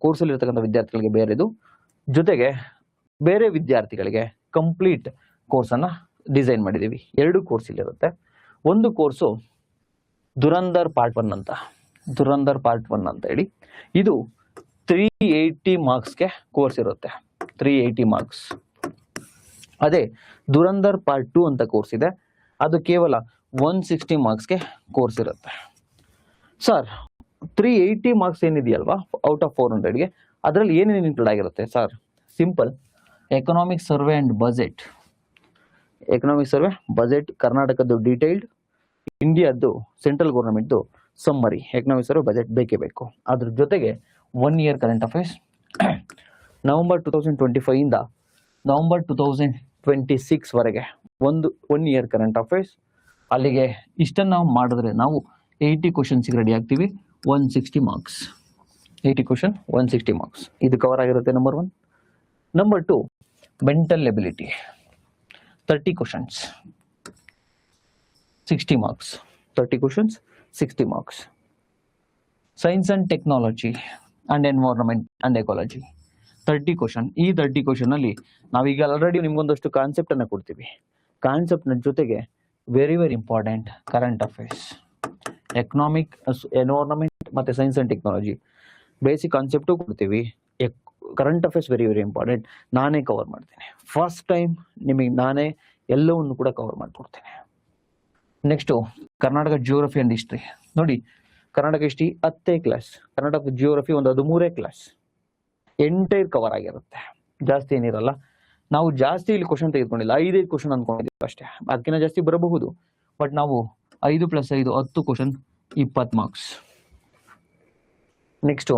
ಕೋರ್ಸ್ ಅಲ್ಲಿ ಇರ್ತಕ್ಕಂಥ ವಿದ್ಯಾರ್ಥಿಗಳಿಗೆ ಬೇರೆದು, ಜೊತೆಗೆ ಬೇರೆ ವಿದ್ಯಾರ್ಥಿಗಳಿಗೆ ಕಂಪ್ಲೀಟ್ ಕೋರ್ಸ್ ಅನ್ನ ಡಿಸೈನ್ ಮಾಡಿದೀವಿ. 2 ಕೋರ್ಸ್ ಇಲ್ಲಿರುತ್ತೆ. ಒಂದು ಕೋರ್ಸು ದುರಂದರ್ ಪಾರ್ಟ್ 1 ಅಂತ, ದುರಂದರ್ ಪಾರ್ಟ್ 1 ಅಂತ ಹೇಳಿ, ಇದು 380 ಮಾರ್ಕ್ಸ್ಗೆ ಕೋರ್ಸ್ ಇರುತ್ತೆ. 380 ಮಾರ್ಕ್ಸ್. ಅದೇ ದುರಂದರ್ ಪಾರ್ಟ್ 2 ಅಂತ ಕೋರ್ಸ್ ಇದೆ, ಅದು ಕೇವಲ 160 ಮಾರ್ಕ್ಸ್ಗೆ ಕೋರ್ಸ್ ಇರುತ್ತೆ. ಸರ್ 380 ಮಾರ್ಕ್ಸ್ ಏನಿದೆಯಲ್ವಾ ಔಟ್ ಆಫ್ 400ಗೆ, ಅದರಲ್ಲಿ ಏನೇನು ಇನ್ಕ್ಲೂಡ್ ಆಗಿರುತ್ತೆ sir? Simple, economic survey and budget. Economic survey, budget, ಕರ್ನಾಟಕದ್ದು ಡೀಟೇಲ್ಡ್, ಇಂಡಿಯಾದ್ದು ಸೆಂಟ್ರಲ್ ಗೌರ್ಮೆಂಟ್ದು ಸಮ್ಮರಿ. ಎಕನಾಮಿಕ್ ಸರ್ವೆ ಬಜೆಟ್ ಬೇಕೇ ಬೇಕು. ಅದ್ರ ಜೊತೆಗೆ 1 ಇಯರ್ ಕರೆಂಟ್ ಅಫೇರ್ಸ್, ನವೆಂಬರ್ 2025 ಇಂದ ನವೆಂಬರ್ 2026 ವರೆಗೆ ಒನ್ ಇಯರ್ ಕರೆಂಟ್ ಅಫೇರ್ಸ್. ಅಲ್ಲಿಗೆ ಇಷ್ಟನ್ನು ನಾವು ಮಾಡಿದ್ರೆ ನಾವು 80 ಕ್ವಶನ್ಸ್ಗೆ ರೆಡಿ ಆಗ್ತೀವಿ. 160 ಮಾರ್ಕ್ಸ್, 80 ಕ್ವಶನ್ 160 ಮಾರ್ಕ್ಸ್, ಇದು ಕವರ್ ಆಗಿರುತ್ತೆ. Number 1. Number 2, mental ability, 30 questions, 60 marks. 30 questions, 60 marks. Science and technology and environment and ecology, 30 question. ಈ 30 ಕ್ವಶನ್ ಅಲ್ಲಿ ನಾವೀಗ ಆಲ್ರೆಡಿ ನಿಮ್ಗೊಂದಷ್ಟು ಕಾನ್ಸೆಪ್ಟ್ ಅನ್ನ ಕೊಡ್ತೀವಿ. ಕಾನ್ಸೆಪ್ಟ್ ನ ಜೊತೆಗೆ very important current affairs, economic, environment ಮತ್ತೆ science and technology basic concept ಕೊಡ್ತೀವಿ. Current affairs very important. ನಾನೇ ಕವರ್ ಮಾಡ್ತೀನಿ. ಫಸ್ಟ್ ಟೈಮ್ ನಿಮಗೆ ನಾನೇ ಎಲ್ಲವನ್ನು ಕೂಡ ಕವರ್ ಮಾಡಿಕೊಡ್ತೀನಿ. Next Karnataka geography and history. ನೋಡಿ, ಕರ್ನಾಟಕ ಹಿಸ್ಟ್ರಿ 10ನೇ ಕ್ಲಾಸ್, ಕರ್ನಾಟಕ ಜಿಯೋಗ್ರಫಿ ಒಂದು 13ನೇ ಕ್ಲಾಸ್. ಎಂಟೈರ್ ಕವರ್ ಆಗಿರುತ್ತೆ, ಜಾಸ್ತಿ ಏನಿರಲ್ಲ. ನಾವು ಜಾಸ್ತಿ ಇಲ್ಲಿ ಕ್ವಶನ್ ತೆಗೆದುಕೊಂಡಿಲ್ಲ, 5 ಕ್ವಶನ್ ಅನ್ಕೊಂಡಿದ್ದೀವಿ ಅಷ್ಟೇ. ಅದಕ್ಕಿಂತ ಜಾಸ್ತಿ ಬರಬಹುದು, ಬಟ್ ನಾವು 5 + 5 10 question 20 marks. Next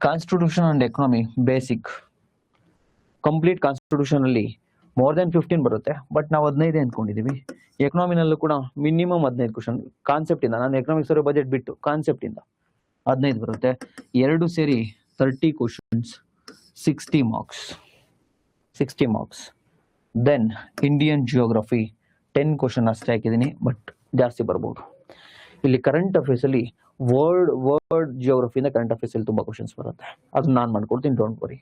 constitution and economy basic. Complete constitution ಅಲ್ಲಿ ಮೋರ್ ದೆನ್ 15 ಬರುತ್ತೆ, ಬಟ್ ನಾವು 15 ಅಂದ್ಕೊಂಡಿದೀವಿ. ಎಕನಾಮಿನಲ್ಲೂ ಕೂಡ ಮಿನಿಮಮ್ 15 ಕ್ವಶನ್ ಕಾನ್ಸೆಪ್ಟ್ ಇಂದ, ನಾನು ಎಕನಾಮಿಕ್ಸ್ ಅವರ ಬಜೆಟ್ ಬಿಟ್ಟು ಕಾನ್ಸೆಪ್ಟ್ ಇಂದ 15 ಬರುತ್ತೆ. 2 ಸೇರಿ 30 questions 60 marks. 60 marks. Then Indian geography 10 question ಅಷ್ಟೇ ಹಾಕಿದ್ದೀನಿ, ಬಟ್ ಜಾಸ್ತಿ ಬರ್ಬೋದು. ಇಲ್ಲಿ ಕರೆಂಟ್ ಅಫೇರ್ಸ್ ಅಲ್ಲಿ ವರ್ಲ್ಡ್ ಜಿಯೋಗ್ರಫಿಯಿಂದ ಕರೆಂಟ್ ಅಫೇರ್ಸ್ ಅಲ್ಲಿ ತುಂಬಾ ಕ್ವಶನ್ಸ್ ಬರುತ್ತೆ, ಅದನ್ನ ನಾನು ಮಾಡ್ಕೊಡ್ತೀನಿ, ಡೋಂಟ್ ವರಿ.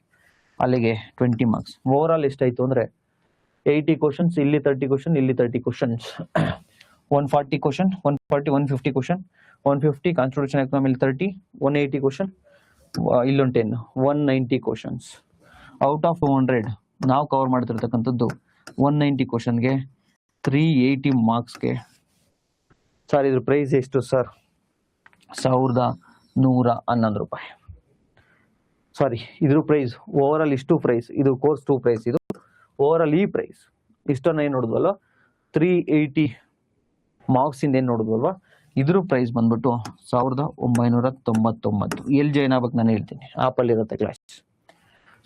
ಅಲ್ಲಿಗೆ 20 ಮಾರ್ಕ್ಸ್. ಓವರ್ ಆಲ್ ಎಷ್ಟಾಯ್ತು ಅಂದ್ರೆ 80 ಕ್ವಶನ್ಸ್, ಇಲ್ಲಿ 30 ಕ್ವಶನ್, ಇಲ್ಲಿ 30 questions, 140 question, 150 question, 150 constitution economy 30, 180 question, ಇಲ್ಲೊಂದು 10, 190 ಕ್ವಶನ್ಸ್. ಔಟ್ ಆಫ್ 200 ನಾವು ಕವರ್ ಮಾಡ್ತಿರ್ತಕ್ಕಂಥದ್ದು 190 ಕ್ವಶನ್ಗೆ 380 ಮಾರ್ಕ್ಸ್ಗೆ. ಸರ್ ಇದ್ರ ಪ್ರೈಸ್ ಎಷ್ಟು ಸರ್? 1111 ರೂಪಾಯಿ. ಸಾರಿ, ಇದ್ರ ಪ್ರೈಸ್ ಓವರ್ ಆಲ್ ಇಷ್ಟು ಪ್ರೈಸ್, ಇದು ಕೋರ್ಸ್ 2 ಪ್ರೈಸ್, ಇದು ಓವರ್ ಆಲ್ ಈ ಪ್ರೈಸ್ ಇಷ್ಟನ್ನ ಏನ್ ನೋಡಿದ್ವಲ್ವ 380 ಮಾರ್ಕ್ಸ್ ಇಂದ ಏನ್ ನೋಡಿದ್ವಲ್ವಾ, ಇದ್ರ ಪ್ರೈಸ್ ಬಂದ್ಬಿಟ್ಟು 1999. ಎಲ್ಲಿ ಜಾಯ್ನ್ ಆಗ್ಬೇಕು ನಾನು ಹೇಳ್ತೀನಿ, ಆಪಲ್ಲಿ ಇರುತ್ತೆ ಕ್ಲಾಸ್.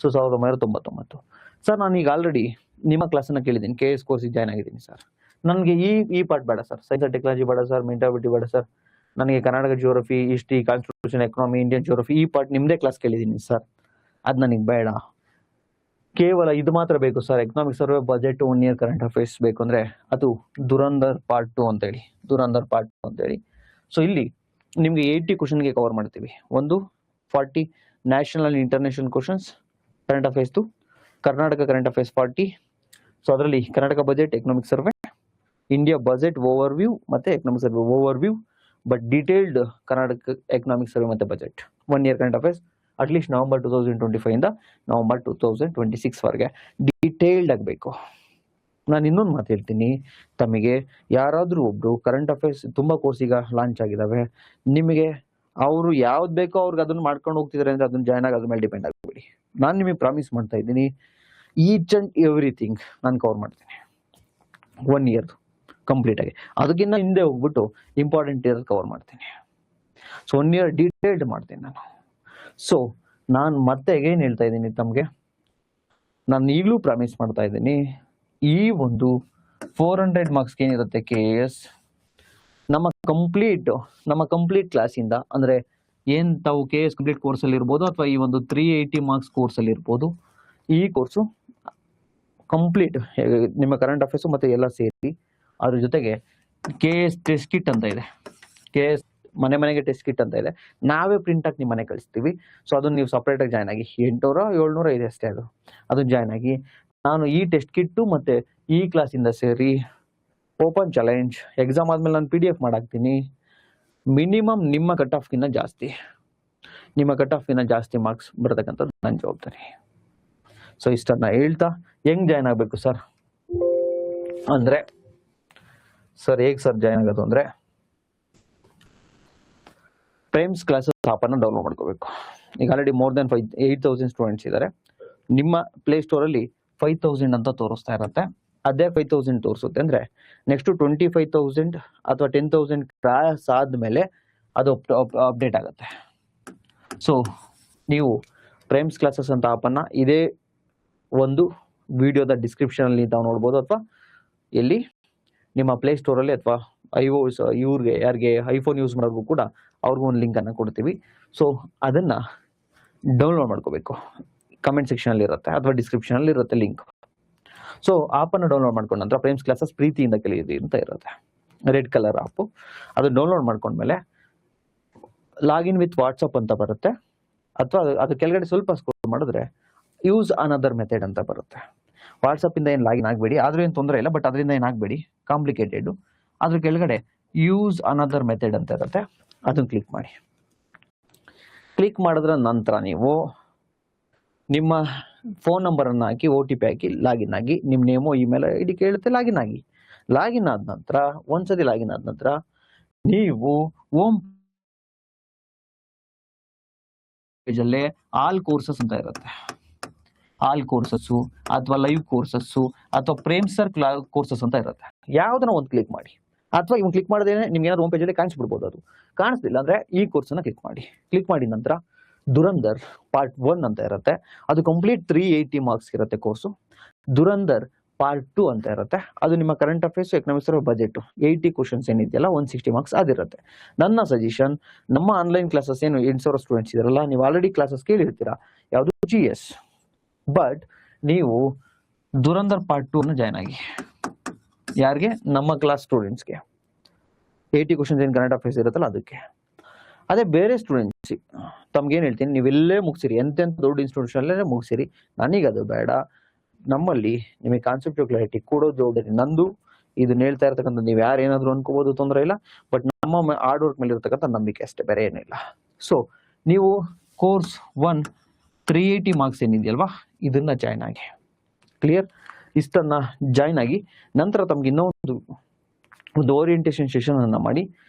ಸೊ 1999. ಸರ್ ನಾನೀಗ ಆಲ್ರೆಡಿ ನಿಮ್ಮ ಕ್ಲಾಸನ್ನ ಕೇಳಿದ್ದೀನಿ, KS ಕೋರ್ಸಿಗೆ ಜಾಯ್ನ್ ಆಗಿದ್ದೀನಿ ಸರ್. ನನಗೆ ಈ ಪಾರ್ಟ್ ಬೇಡ ಸರ್, ಸೈನ್ಸ್ ಅಂಡ್ ಟೆಕ್ನಾಲಜಿ ಬೇಡ ಸರ್, ಮೆಂಟಾಬಿಲಿಟಿ ಬೇಡ ಸರ್, ನನಗೆ Karnataka geography, history, constitution economy, Indian geography ಈ ಪಾರ್ಟ್ ನಿಮ್ಮದೇ ಕ್ಲಾಸ್ ಕೇಳಿದ್ದೀನಿ ಸರ್, ಅದು ನನಗೆ ಬೇಡ, ಕೇವಲ ಇದು ಮಾತ್ರ ಬೇಕು sir, economics survey budget 1 year current affairs ಬೇಕು ಅಂದ್ರೆ ಅದು ದುರಂಧರ್ ಪಾರ್ಟ್ 2 ಅಂತೇಳಿ, ದುರಂಧರ್ ಪಾರ್ಟ್ 2 ಅಂತೇಳಿ. ಸೊ ಇಲ್ಲಿ ನಿಮ್ಗೆ 80 ಕ್ವಶನ್ಗೆ ಕವರ್ ಮಾಡ್ತೀವಿ. 40 national and international questions current affairs, Karnataka current affairs 40. So ಅದರಲ್ಲಿ Karnataka budget, economic survey, India budget overview ಮತ್ತೆ economic survey overview, but detailed Karnataka economic survey ಮತ್ತೆ budget 1 year current affairs at least November 2025 ಇಂದ November 2026 ವರೆಗೆ detailed ಆಗಬೇಕು. ನಾನು ಇನ್ನೊಂದು ಮಾತು ಹೇಳ್ತೀನಿ, ತಮಗೆ ಯಾರಾದರೂ ಒಬ್ರು ಕರೆಂಟ್ ಅಫೇರ್ಸ್ ತುಂಬಾ ಕೋರ್ಸ್ ಈಗ ಲಾಂಚ್ ಆಗಿದಾವೆ, ನಿಮಗೆ ಅವರು ಯಾವ್ದು ಬೇಕೋ ಅವ್ರಿಗೆ ಅದನ್ನ ಮಾಡ್ಕೊಂಡು ಹೋಗ್ತಿದ್ದಾರೆ ಅಂದ್ರೆ ಅದನ್ನ ಜಾಯ್ನ್ ಆಗಿ ಅದ್ರ ಮೇಲೆ ಡಿಪೆಂಡ್ ಆಗಬೇಡಿ. ನಾನು ನಿಮಗೆ ಪ್ರಾಮಿಸ್ ಮಾಡ್ತಾ ಇದ್ದೀನಿ, ಈಚ್ ಅಂಡ್ ಎವ್ರಿಥಿಂಗ್ ನಾನು ಕವರ್ ಮಾಡ್ತೀನಿ 1 ಇಯರ್ ಕಂಪ್ಲೀಟ್ ಆಗಿ. ಅದಕ್ಕಿಂತ ಹಿಂದೆ ಹೋಗ್ಬಿಟ್ಟು ಇಂಪಾರ್ಟೆಂಟ್ ಇರೋದು ಕವರ್ ಮಾಡ್ತೀನಿ. ಸೊ 1 ಇಯರ್ ಡೀಟೇಲ್ಡ್ ಮಾಡ್ತೀನಿ ನಾನು. ಸೊ ನಾನು ಮತ್ತೆ ಏನ್ ಹೇಳ್ತಾ ಇದ್ದೀನಿ ತಮಗೆ, ನಾನು ಈಗಲೂ ಪ್ರಾಮಿಸ್ ಮಾಡ್ತಾ ಇದ್ದೀನಿ, ಈ ಒಂದು 400 ಮಾರ್ಕ್ಸ್ಗೆ ಏನಿರುತ್ತೆ KS ನಮ್ಮ ಕಂಪ್ಲೀಟ್ ಕ್ಲಾಸಿಂದ, ಅಂದ್ರೆ ಏನ್ ತಾವು KS ಕಂಪ್ಲೀಟ್ ಕೋರ್ಸ್ ಅಲ್ಲಿ ಇರ್ಬೋದು ಅಥವಾ ಈ ಒಂದು 380 ಮಾರ್ಕ್ಸ್ ಕೋರ್ಸ್ ಅಲ್ಲಿ ಇರ್ಬೋದು, ಈ ಕೋರ್ಸು ಕಂಪ್ಲೀಟ್ ನಿಮ್ಮ ಕರೆಂಟ್ ಅಫೇರ್ಸ್ ಮತ್ತೆ ಎಲ್ಲ ಸೇರಿ ಅದ್ರ ಜೊತೆಗೆ KS ಟೆಸ್ಟ್ ಕಿಟ್ ಅಂತ ಇದೆ, KS ಮನೆಗೆ ಟೆಸ್ಟ್ ಕಿಟ್ ಅಂತ ಇದೆ, ನಾವೇ ಪ್ರಿಂಟ್ ಹಾಕಿ ನಿಮ್ಮ ಮನೆ ಕಳಿಸ್ತೀವಿ. ಸೊ ಅದನ್ನ ನೀವು ಸಪ್ರೇಟ್ ಆಗಿ ಜಾಯ್ನ್ ಆಗಿ 800-700 ಇದೆ ಅಷ್ಟೇ, ಅದನ್ನ ಜಾಯ್ನ್ ಆಗಿ ನಾನು ಈ ಟೆಸ್ಟ್ ಕಿಟ್ಟು ಮತ್ತೆ ಈ ಕ್ಲಾಸಿಂದ ಸೇರಿ ಓಪನ್ ಚಾಲೆಂಜ್ ಎಕ್ಸಾಮ್ ಆದ್ಮೇಲೆ ನಾನು PDF ಮಾಡಾಕ್ತೀನಿ. ಮಿನಿಮಮ್ ನಿಮ್ಮ ಕಟ್ ಆಫ್ಗಿನ್ನ ಜಾಸ್ತಿ ಮಾರ್ಕ್ಸ್ ಬರತಕ್ಕಂಥದ್ದು ನನ್ನ ಜವಾಬ್ದಾರಿ. ಸೊ ಇಷ್ಟನ್ನ ಹೇಳ್ತಾ ಹೆಂಗ್ ಜಾಯ್ನ್ ಆಗ್ಬೇಕು ಸರ್ ಅಂದ್ರೆ, ಸರ್ ಹೇಗ್ ಸರ್ ಜಾಯ್ನ್ ಆಗೋದು ಅಂದ್ರೆ, ಪ್ರೈಮ್ಸ್ ಕ್ಲಾಸಸ್ ಆಪನ್ನ ಡೌನ್ಲೋಡ್ ಮಾಡ್ಕೋಬೇಕು. ಈಗ ಆಲ್ರೆಡಿ ಮೋರ್ ದೆನ್ 8,000 ಸ್ಟೂಡೆಂಟ್ಸ್ ಇದ್ದಾರೆ. ನಿಮ್ಮ ಪ್ಲೇ ಸ್ಟೋರ್ ಅಲ್ಲಿ 5,000 ಅಂತ ತೋರಿಸ್ತಾ ಇರುತ್ತೆ. ಅದೇ 5,000 ತೋರಿಸುತ್ತೆ ಅಂದ್ರೆ ನೆಕ್ಸ್ಟ್ 25,000 ಅಥವಾ 10,000 ಕ್ರಾಸ್ ಆದ್ಮೇಲೆ ಅದು ಅಪ್ಡೇಟ್ ಆಗುತ್ತೆ. ಸೊ ನೀವು ಪ್ರೈಮ್ಸ್ ಕ್ಲಾಸಸ್ ಅಂತ ಆಪನ್ನ ಇದೇ ಒಂದು ವಿಡಿಯೋದ ಡಿಸ್ಕ್ರಿಪ್ಷನ್ ಅಲ್ಲಿ ತಾವು ನೋಡ್ಬೋದು, ಅಥವಾ ಎಲ್ಲಿ ನಿಮ್ಮ ಪ್ಲೇ ಸ್ಟೋರ್ ಅಲ್ಲಿ, ಅಥವಾ iOS ಇವ್ರಿಗೆ ಯಾರಿಗೆ ಐಫೋನ್ ಯೂಸ್ ಮಾಡೋರ್ಗೂ ಕೂಡ ಅವ್ರಿಗೂ ಒಂದು ಲಿಂಕ್ ಅನ್ನ ಕೊಡ್ತೀವಿ. ಸೊ ಅದನ್ನ ಡೌನ್ಲೋಡ್ ಮಾಡ್ಕೋಬೇಕು. ಕಮೆಂಟ್ ಸೆಕ್ಷನ್ ಅಲ್ಲಿ ಇರುತ್ತೆ ಅಥವಾ ಡಿಸ್ಕ್ರಿಪ್ಷನ್ ಅಲ್ಲಿ ಇರುತ್ತೆ ಲಿಂಕ್. ಸೊ ಆಪನ್ನು ಡೌನ್ಲೋಡ್ ಮಾಡ್ಕೊಂಡ ನಂತರ ಪ್ರೈಮ್ಸ್ ಕ್ಲಾಸಸ್ ಪ್ರೀತಿಯಿಂದ ಕಲಿಯಿರಿ ಅಂತ ಇರುತ್ತೆ, ರೆಡ್ ಕಲರ್ ಆಪ್. ಅದು ಡೌನ್ಲೋಡ್ ಮಾಡ್ಕೊಂಡ್ಮೇಲೆ ಲಾಗಿನ್ ವಿತ್ ವಾಟ್ಸಪ್ ಅಂತ ಬರುತ್ತೆ, ಅಥವಾ ಅದ್ರ ಕೆಳಗಡೆ ಸ್ವಲ್ಪ ಸ್ಕ್ರೋಲ್ ಮಾಡಿದ್ರೆ ಯೂಸ್ ಅನದರ್ ಮೆಥಡ್ ಅಂತ ಬರುತ್ತೆ. ವಾಟ್ಸಪ್ ಇಂದ ಏನು ಲಾಗಿನ್ ಆಗಬೇಡಿ, ಆದ್ರೂ ಏನು ತೊಂದರೆ ಇಲ್ಲ, ಬಟ್ ಅದರಿಂದ ಏನಾಗಬೇಡಿ ಕಾಂಪ್ಲಿಕೇಟೆಡ್. ಅದ್ರ ಕೆಳಗಡೆ ಯೂಸ್ ಅನದರ್ ಮೆಥಡ್ ಅಂತ ಇರುತ್ತೆ, ಅದನ್ನ ಕ್ಲಿಕ್ ಮಾಡಿ. ಕ್ಲಿಕ್ ಮಾಡಿದ್ರ ನಂತರ ನೀವು ನಿಮ್ಮ ಫೋನ್ ನಂಬರ್ ಅನ್ನು ಹಾಕಿ OTP ಹಾಕಿ ಲಾಗಿನ್ ಆಗಿ, ನಿಮ್ಮ ನೇಮು ಇಮೇಲ್ ID ಕೇಳುತ್ತೆ, ಲಾಗಿನ್ ಆಗಿ. ಲಾಗಿನ್ ಆದ ನಂತರ ಒಂದ್ಸತಿ ಲಾಗಿನ್ ಆದ ನಂತರ ನೀವು ಹೋಮ್ ಪೇಜ್ ಅಲ್ಲೇ ಆಲ್ ಕೋರ್ಸಸ್ ಅಂತ ಇರುತ್ತೆ, ಆಲ್ ಕೋರ್ಸಸ್ಸು ಅಥವಾ ಲೈವ್ ಕೋರ್ಸಸ್ಸು ಅಥವಾ ಪ್ರೇಮ್ ಸರ್ ಕೋರ್ಸಸ್ ಅಂತ ಇರುತ್ತೆ. ಯಾವ್ದನ್ನ ಒಂದು ಕ್ಲಿಕ್ ಮಾಡಿ. ಅಥವಾ ಇವ್ನು ಕ್ಲಿಕ್ ಮಾಡದೇನೆ ನಿಮ್ಗೆ ಏನಾದ್ರು ಹೋಮ್ ಪೇಜಲ್ಲಿ ಕಾಣಿಸ್ಬಿಡ್ಬೋದು. ಅದು ಕಾಣಿಸ್ತಿಲ್ಲ ಅಂದ್ರೆ ಈ ಕೋರ್ಸನ್ನ ಕ್ಲಿಕ್ ಮಾಡಿದ ನಂತರ ದುರಂಧರ್ ಪಾರ್ಟ್ 1 ಅಂತ ಇರುತ್ತೆ. ಅದು ಕಂಪ್ಲೀಟ್ 380 ಮಾರ್ಕ್ಸ್ ಇರುತ್ತೆ ಕೋರ್ಸು. ದುರಂಧರ್ ಪಾರ್ಟ್ 2 ಅಂತ ಇರುತ್ತೆ. ಅದು ನಿಮ್ಮ current affairs, economics, budget 80 questions ಏನಿದೆಯಲ್ಲ 160 ಮಾರ್ಕ್ಸ್ ಅದಿರುತ್ತೆ. ನನ್ನ ಸಜೆಷನ್, ನಮ್ಮ ಆನ್ಲೈನ್ ಕ್ಲಾಸಸ್ ಏನು 8,000 ಸ್ಟೂಡೆಂಟ್ಸ್ ಇದಾರಲ್ಲ, ನೀವು ಆಲ್ರೆಡಿ ಕ್ಲಾಸಸ್ ಕೇಳಿರ್ತೀರಾ ಯಾವುದು GS. ಬಟ್ ನೀವು ದುರಂಧರ್ ಪಾರ್ಟ್ 2 ಅನ್ನು ಜಾಯ್ನ್ ಆಗಿ. ಯಾರಿಗೆ? ನಮ್ಮ ಕ್ಲಾಸ್ ಸ್ಟೂಡೆಂಟ್ಸ್ಗೆ 80 ಕ್ವಶನ್ಸ್ ಏನು ಕರೆಂಟ್ ಅಫೇರ್ಸ್ ಇರುತ್ತಲ್ಲ ಅದಕ್ಕೆ. ಅದೇ ಬೇರೆ ಸ್ಟೂಡೆಂಟ್ಸ್ ತಮ್ಗೇನು ಹೇಳ್ತೀನಿ, ನೀವೆಲ್ಲೇ ಮುಗಿಸಿರಿ, ಎಂತೆಂಥ ದೊಡ್ಡ ಇನ್ಸ್ಟಿಟ್ಯೂಷನಲ್ಲೇ ಮುಗಿಸಿರಿ, ನನಗದು ಬೇಡ. ನಮ್ಮಲ್ಲಿ ನಿಮಗೆ ಕಾನ್ಸೆಪ್ಟ್ ಕ್ಲಾರಿಟಿ ಕೊಡೋದು ಜವಾಬ್ದಾರಿ ನಂದು. ಇದನ್ನ ಹೇಳ್ತಾ ಇರ್ತಕ್ಕಂಥ ನೀವು ಯಾರು ಏನಾದ್ರು ಅನ್ಕೋಬಹುದು, ತೊಂದರೆ ಇಲ್ಲ. ಬಟ್ ನಮ್ಮ ಹಾರ್ಡ್ ವರ್ಕ್ ಮೇಲೆ ಇರ್ತಕ್ಕಂಥ ನಂಬಿಕೆ ಅಷ್ಟೇ, ಬೇರೆ ಏನಿಲ್ಲ. ಸೊ ನೀವು ಕೋರ್ಸ್ 1 380 ಮಾರ್ಕ್ಸ್ ಏನಿದೆಯಲ್ವಾ, ಇದನ್ನ ಜಾಯ್ನ್ ಆಗಿ. ಕ್ಲಿಯರ್? ಇಷ್ಟನ್ನ ಜಾಯ್ನ್ ಆಗಿ ನಂತರ ತಮ್ಗೆ ಒಂದು ಓರಿಯೆಂಟೇಷನ್ ಸೆಷನ್ ಅನ್ನ ಮಾಡಿ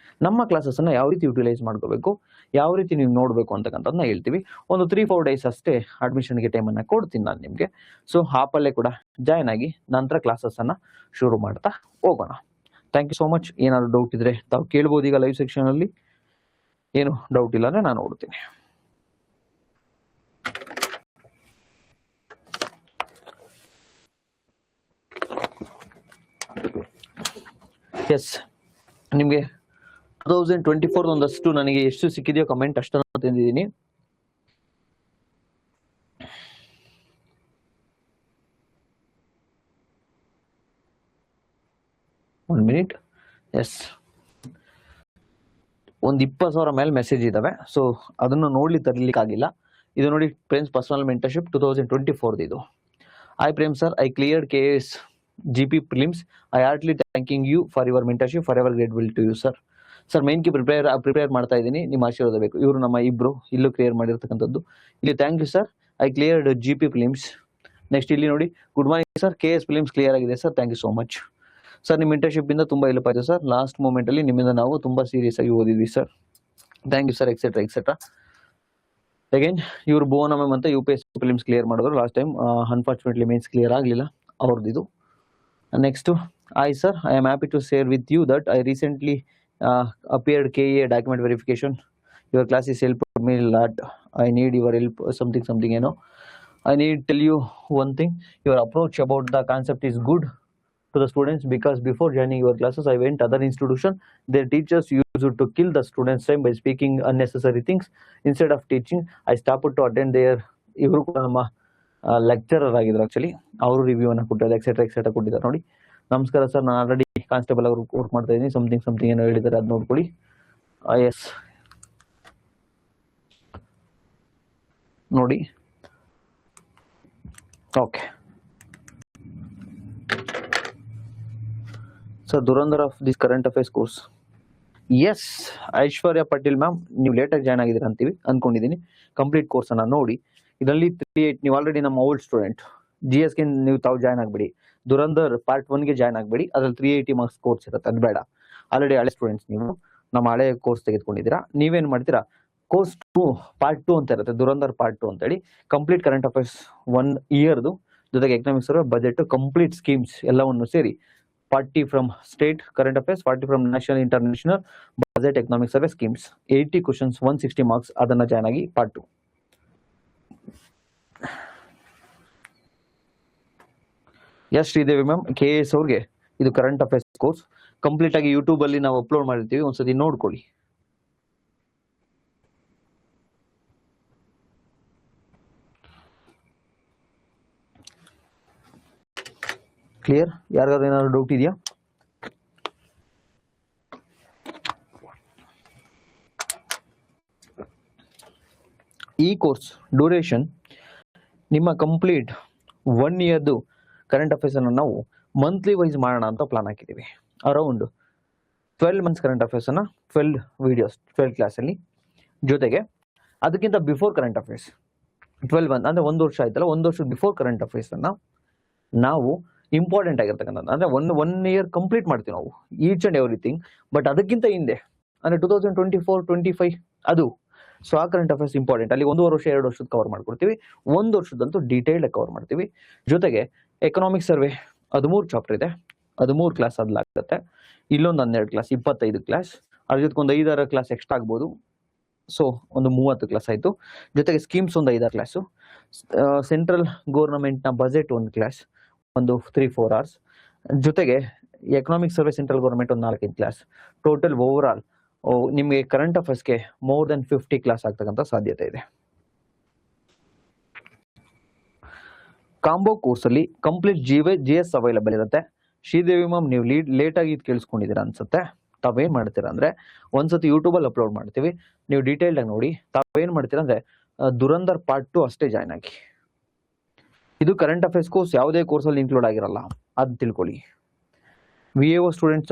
ನಮ್ಮ ಕ್ಲಾಸಸ್ ಅನ್ನ ಯಾವ ರೀತಿ ಯುಟಿಲೈಸ್ ಮಾಡ್ಕೋಬೇಕು, ಯಾವ ರೀತಿ ನೀವು ನೋಡ್ಬೇಕು ಅಂತಕ್ಕಂಥದ್ದನ್ನ ಹೇಳ್ತೀವಿ. ಒಂದು 3-4 ಡೇಸ್ ಅಷ್ಟೇ ಅಡ್ಮಿಷನ್ಗೆ ಟೈಮ್ ಅನ್ನ ಕೊಡ್ತೀನಿ ನಾನು ನಿಮ್ಗೆ. ಸೊ ಆಪಲ್ಲೇ ಕೂಡ ಜಾಯ್ನ್ ಆಗಿ ನಂತರ ಕ್ಲಾಸಸ್ ಅನ್ನ ಶುರು ಮಾಡ್ತಾ ಹೋಗೋಣ. Thank you so much. ಏನಾದ್ರು ಡೌಟ್ ಇದ್ರೆ ತಾವು ಕೇಳ್ಬೋದು ಈಗ ಲೈವ್ ಸೆಕ್ಷನ್ ಅಲ್ಲಿ. ಏನು ಡೌಟ್ ಇಲ್ಲ ಅಂದ್ರೆ ನಾನು ನೋಡ್ತೀನಿ. ಎಸ್, ನಿಮಗೆ 2024 ಒಂದಷ್ಟು ನನಗೆ ಎಷ್ಟು ಸಿಕ್ಕಿದೆಯೋ ಕಮೆಂಟ್ ಅಷ್ಟನ್ನು ತಂದಿದ್ದೀನಿ. ಒಂದು ಮಿನಿಟ್. ಎಸ್, ಒಂದು 20,000 ಮೇಲೆ ಮೆಸೇಜ್ ಇದಾವೆ. ಸೊ ಅದನ್ನು ತರಲಿಕ್ಕೆ ಆಗಿಲ್ಲ. ಇದು ನೋಡಿ, ಪ್ರೇಮ್ಸ್ ಪರ್ಸನಲ್ ಮೆಂಟರ್ಶಿಪ್ 2024 ಇದು. I Prem sir, I cleared KS GP prelims. I heartily thanking you for your mentorship. Forever grateful to you, sir. Sir main Ki prepare ಮಾಡ್ತಾ ಇದ್ದೀನಿ, ನಿಮ್ಮ ಆಶೀರ್ವಾದ ಬೇಕು. ಇವರು ನಮ್ಮ ಇಬ್ರು ಇಲ್ಲೂ ಕ್ಲಿಯರ್ ಮಾಡಿರ್ತಕ್ಕಂಥದ್ದು. ಇಲ್ಲಿ thank you sir, I cleared GP prelims. Next ಇಲ್ಲಿ ನೋಡಿ, good morning sir, KS prelims clear ಆಗಿದೆ sir, thank you so much sir. ನಿಮ್ಮ ಮೆಂಟರ್ಶಿಪ್ ಇಂದ ತುಂಬಾ ಹೆಲ್ಪ್ ಆಯ್ತು ಸರ್. ಲಾಸ್ಟ್ ಮೂಮೆಂಟ್ ಅಲ್ಲಿ ನಿಮ್ಮಿಂದ ನಾವು ತುಂಬಾ ಸೀರಿಯಸ್ ಆಗಿ ಓದಿದ್ವಿ sir, thank you sir, etcetera. Again ಇವರು ಭುವನ ಮ್ಯಾಮ್ ಅಂತ UPSC prelims ಕ್ಲಿಯರ್ ಮಾಡಿದ್ರು last time. Unfortunately mains clear ಆಗಲಿಲ್ಲ ಅವ್ರದ್ದು. Next, hi sir, I am happy to share with you that I recently appeared KA document verification. Your class is helped me a lot. I need your help, something, you know. I need to tell you one thing. Your approach about the concept is good to the students, because before joining your classes, I went other institution. Their teachers used to kill the students' time by speaking unnecessary things. Instead of teaching, I stopped to attend their lecturer ಆಗಿದ್ರು. Actually ಅವರು review ಅನ್ನ ಕೊಟ್ಟಿದ್ದಾರೆ, etcetera ಕೊಟ್ಟಿದ್ದಾರೆ. ನೋಡಿ, ನಮಸ್ಕಾರ sir, ನಾನು already constable ಅವರು work ಮಾಡ್ತಾ ಇದ್ದೀನಿ, ಸಮಥಿಂಗ್ ಏನೋ ಹೇಳಿದ್ದಾರೆ, ಅದು ನೋಡ್ಕೊಳ್ಳಿ. ಎಸ್ ನೋಡಿ, okay sir. Durandhar of this current affairs course. Yes, Aishwarya Patel ma'am, ನೀವು ಲೇಟಾಗಿ ಜಾಯ್ನ್ ಆಗಿದ್ದೀರಾ ಅಂತೀವಿ ಅನ್ಕೊಂಡಿದ್ದೀನಿ. ಕಂಪ್ಲೀಟ್ ಕೋರ್ಸ್ ಅನ್ನ ನೋಡಿ. ಇದರಲ್ಲಿ 380, ನೀವು ಆಲ್ರೆಡಿ ನಮ್ಮ ಓಲ್ಡ್ ಸ್ಟೂಡೆಂಟ್. GSಗೆ ನೀವು ತಾವು ಜಾಯ್ನ್ ಆಗಬೇಡಿ, ದುರಂಧರ್ ಪಾರ್ಟ್ 1ಗೆ ಜಾಯ್ನ್ ಆಗಬೇಡಿ. ಅದ್ರಲ್ಲಿ 380 ಮಾರ್ಕ್ಸ್ ಕೋರ್ಸ್ ಇರುತ್ತೆ, ಅದು ಬೇಡ. ಆಲ್ರೆಡಿ ಹಳೆ ಸ್ಟೂಡೆಂಟ್ಸ್, ನೀವು ನಮ್ಮ ಹಳೆ ಕೋರ್ಸ್ ತೆಗೆದುಕೊಂಡಿದ್ದೀರಾ. ನೀವೇನ್ ಮಾಡ್ತೀರಾ, ಕೋರ್ಸ್ 2 ಪಾರ್ಟ್ 2 ಅಂತ ಇರುತ್ತೆ, ದುರಂಧರ್ ಪಾರ್ಟ್ 2 ಅಂತ ಹೇಳಿ. ಕಂಪ್ಲೀಟ್ ಕರೆಂಟ್ ಅಫೇರ್ಸ್ 1 ಇಯರ್ದು ಜೊತೆಗೆ ಎಕನಾಮಿಕ್ಸ್, ಬಜೆಟ್, ಕಂಪ್ಲೀಟ್ ಸ್ಕೀಮ್ಸ್ ಎಲ್ಲವನ್ನು ಸೇರಿ 40 from state current affairs, 40 from national international, budget, economics survey schemes, 80 questions, 160 marks. ಅದನ್ನ ಜಾಯ್ನ್ ಆಗಿ part 2. Yes, Sridevi ma'am, KS ಅವ್ರಿಗೆ ಇದು ಕರೆಂಟ್ ಅಫೇರ್ಸ್ ಕೋರ್ಸ್ ಕಂಪ್ಲೀಟ್ ಆಗಿ ಯೂಟ್ಯೂಬ್ ಅಲ್ಲಿ ನಾವು ಅಪ್ಲೋಡ್ ಮಾಡಿರ್ತೀವಿ, ಒಂದ್ಸತಿ ನೋಡ್ಕೊಳ್ಳಿ. ಕ್ಲಿಯರ್? ಯಾರಿಗಾದ್ರು ಏನಾದ್ರು ಡೌಟ್ ಇದೆಯಾ? ಈ ಕೋರ್ಸ್ ಡ್ಯೂರೇಷನ್ ನಿಮ್ಮ ಕಂಪ್ಲೀಟ್ 1 ಇಯರ್ದು ಕರೆಂಟ್ ಅಫೇರ್ಸ್ ಅನ್ನು ನಾವು ಮಂತ್ಲಿ ವೈಸ್ ಮಾಡೋಣ ಅಂತ ಪ್ಲಾನ್ ಹಾಕಿದ್ದೀವಿ. ಅರೌಂಡ್ 12 ಮಂತ್ಸ್ ಕರೆಂಟ್ ಅಫೇರ್ಸ್ ಅನ್ನ 12 ವಿಡಿಯೋಸ್ 12 ಕ್ಲಾಸಲ್ಲಿ. ಜೊತೆಗೆ ಅದಕ್ಕಿಂತ ಬಿಫೋರ್ ಕರೆಂಟ್ ಅಫೇರ್ಸ್ 12 ಮಂತ್ ಅಂದ್ರೆ 1 ವರ್ಷ ಆಯ್ತಲ್ಲ, 1 ವರ್ಷದ ಬಿಫೋರ್ ಕರೆಂಟ್ ಅಫೇರ್ಸ್ ಅನ್ನ ನಾವು ಇಂಪಾರ್ಟೆಂಟ್ ಆಗಿರ್ತಕ್ಕಂಥ ಅಂದ್ರೆ ಒನ್ ಇಯರ್ ಕಂಪ್ಲೀಟ್ ಮಾಡ್ತೀವಿ ನಾವು, ಈಚ್ ಅಂಡ್ ಎವ್ರಿಥಿಂಗ್. ಬಟ್ ಅದಕ್ಕಿಂತ ಹಿಂದೆ ಅಂದ್ರೆ 2024-25 ಅದು. ಸೊ ಆ ಕರೆಂಟ್ ಅಫೇರ್ಸ್ ಇಂಪಾರ್ಟೆಂಟ್. ಅಲ್ಲಿ 1 ವರ್ಷ 2 ವರ್ಷದ ಕವರ್ ಮಾಡ್ಕೊಡ್ತೀವಿ, 1 ವರ್ಷದಂತೂ ಡೀಟೇಲ್ ಕವರ್ ಮಾಡ್ತೀವಿ. ಜೊತೆಗೆ ಎಕನಾಮಿಕ್ ಸರ್ವೆ 13 ಚಾಪ್ಟರ್ ಇದೆ, 13 ಕ್ಲಾಸ್ ಅದ್ಲಾಗುತ್ತೆ. ಇಲ್ಲೊಂದು 12 ಕ್ಲಾಸ್, 25 ಕ್ಲಾಸ್, ಅದ್ರ ಜೊತೆಗೆ ಒಂದು 5-6 ಕ್ಲಾಸ್ ಎಕ್ಸ್ಟ್ರಾ ಆಗ್ಬೋದು. ಸೊ ಒಂದು 30 ಕ್ಲಾಸ್ ಆಯಿತು. ಜೊತೆಗೆ ಸ್ಕೀಮ್ಸ್ ಒಂದು 5-6 ಕ್ಲಾಸು, ಸೆಂಟ್ರಲ್ ಗೌರ್ಮೆಂಟ್ನ ಬಜೆಟ್ ಒಂದು ಕ್ಲಾಸ್, ಒಂದು 3-4 ಅವರ್ಸ್, ಜೊತೆಗೆ ಎಕನಾಮಿಕ್ ಸರ್ವೆ ಸೆಂಟ್ರಲ್ ಗೌರ್ಮೆಂಟ್ ಒಂದು 4-5 ಕ್ಲಾಸ್. ಟೋಟಲ್ ಓವರ್ ಆಲ್ ನಿಮಗೆ ಕರೆಂಟ್ ಅಫೇರ್ಸ್ಗೆ ಮೋರ್ ದೆನ್ 50 ಕ್ಲಾಸ್ ಆಗ್ತಕ್ಕಂಥ ಸಾಧ್ಯತೆ ಇದೆ. ಕಾಂಬೋ ಕೋರ್ಸಲ್ಲಿ ಕಂಪ್ಲೀಟ್ GS ಅವೈಲಬಲ್ ಇರುತ್ತೆ. ಶ್ರೀದೇವಿ ಮ್ಯಾಮ್, ನೀವು ಲೇಟಾಗಿ ಇದು ಕೇಳಿಸ್ಕೊಂಡಿದ್ದೀರಾ ಅನ್ಸುತ್ತೆ. ತಾವೇನು ಮಾಡ್ತೀರಾ ಅಂದರೆ, ಒಂದ್ಸತಿ ಯೂಟ್ಯೂಬಲ್ಲಿ ಅಪ್ಲೋಡ್ ಮಾಡ್ತೀವಿ, ನೀವು ಡೀಟೇಲ್ಡಾಗಿ ನೋಡಿ. ತಾವೇನು ಮಾಡ್ತೀರಾ ಅಂದರೆ ದುರಂಧರ್ ಪಾರ್ಟ್ 2 ಅಷ್ಟೇ ಜಾಯ್ನ್ ಆಗಿ. ಇದು ಕರೆಂಟ್ ಅಫೇರ್ಸ್ ಕೋರ್ಸ್ ಯಾವುದೇ ಕೋರ್ಸಲ್ಲಿ ಇನ್ಕ್ಲೂಡ್ ಆಗಿರಲ್ಲ, ಅದು ತಿಳ್ಕೊಳ್ಳಿ. VAO ಸ್ಟೂಡೆಂಟ್ಸ್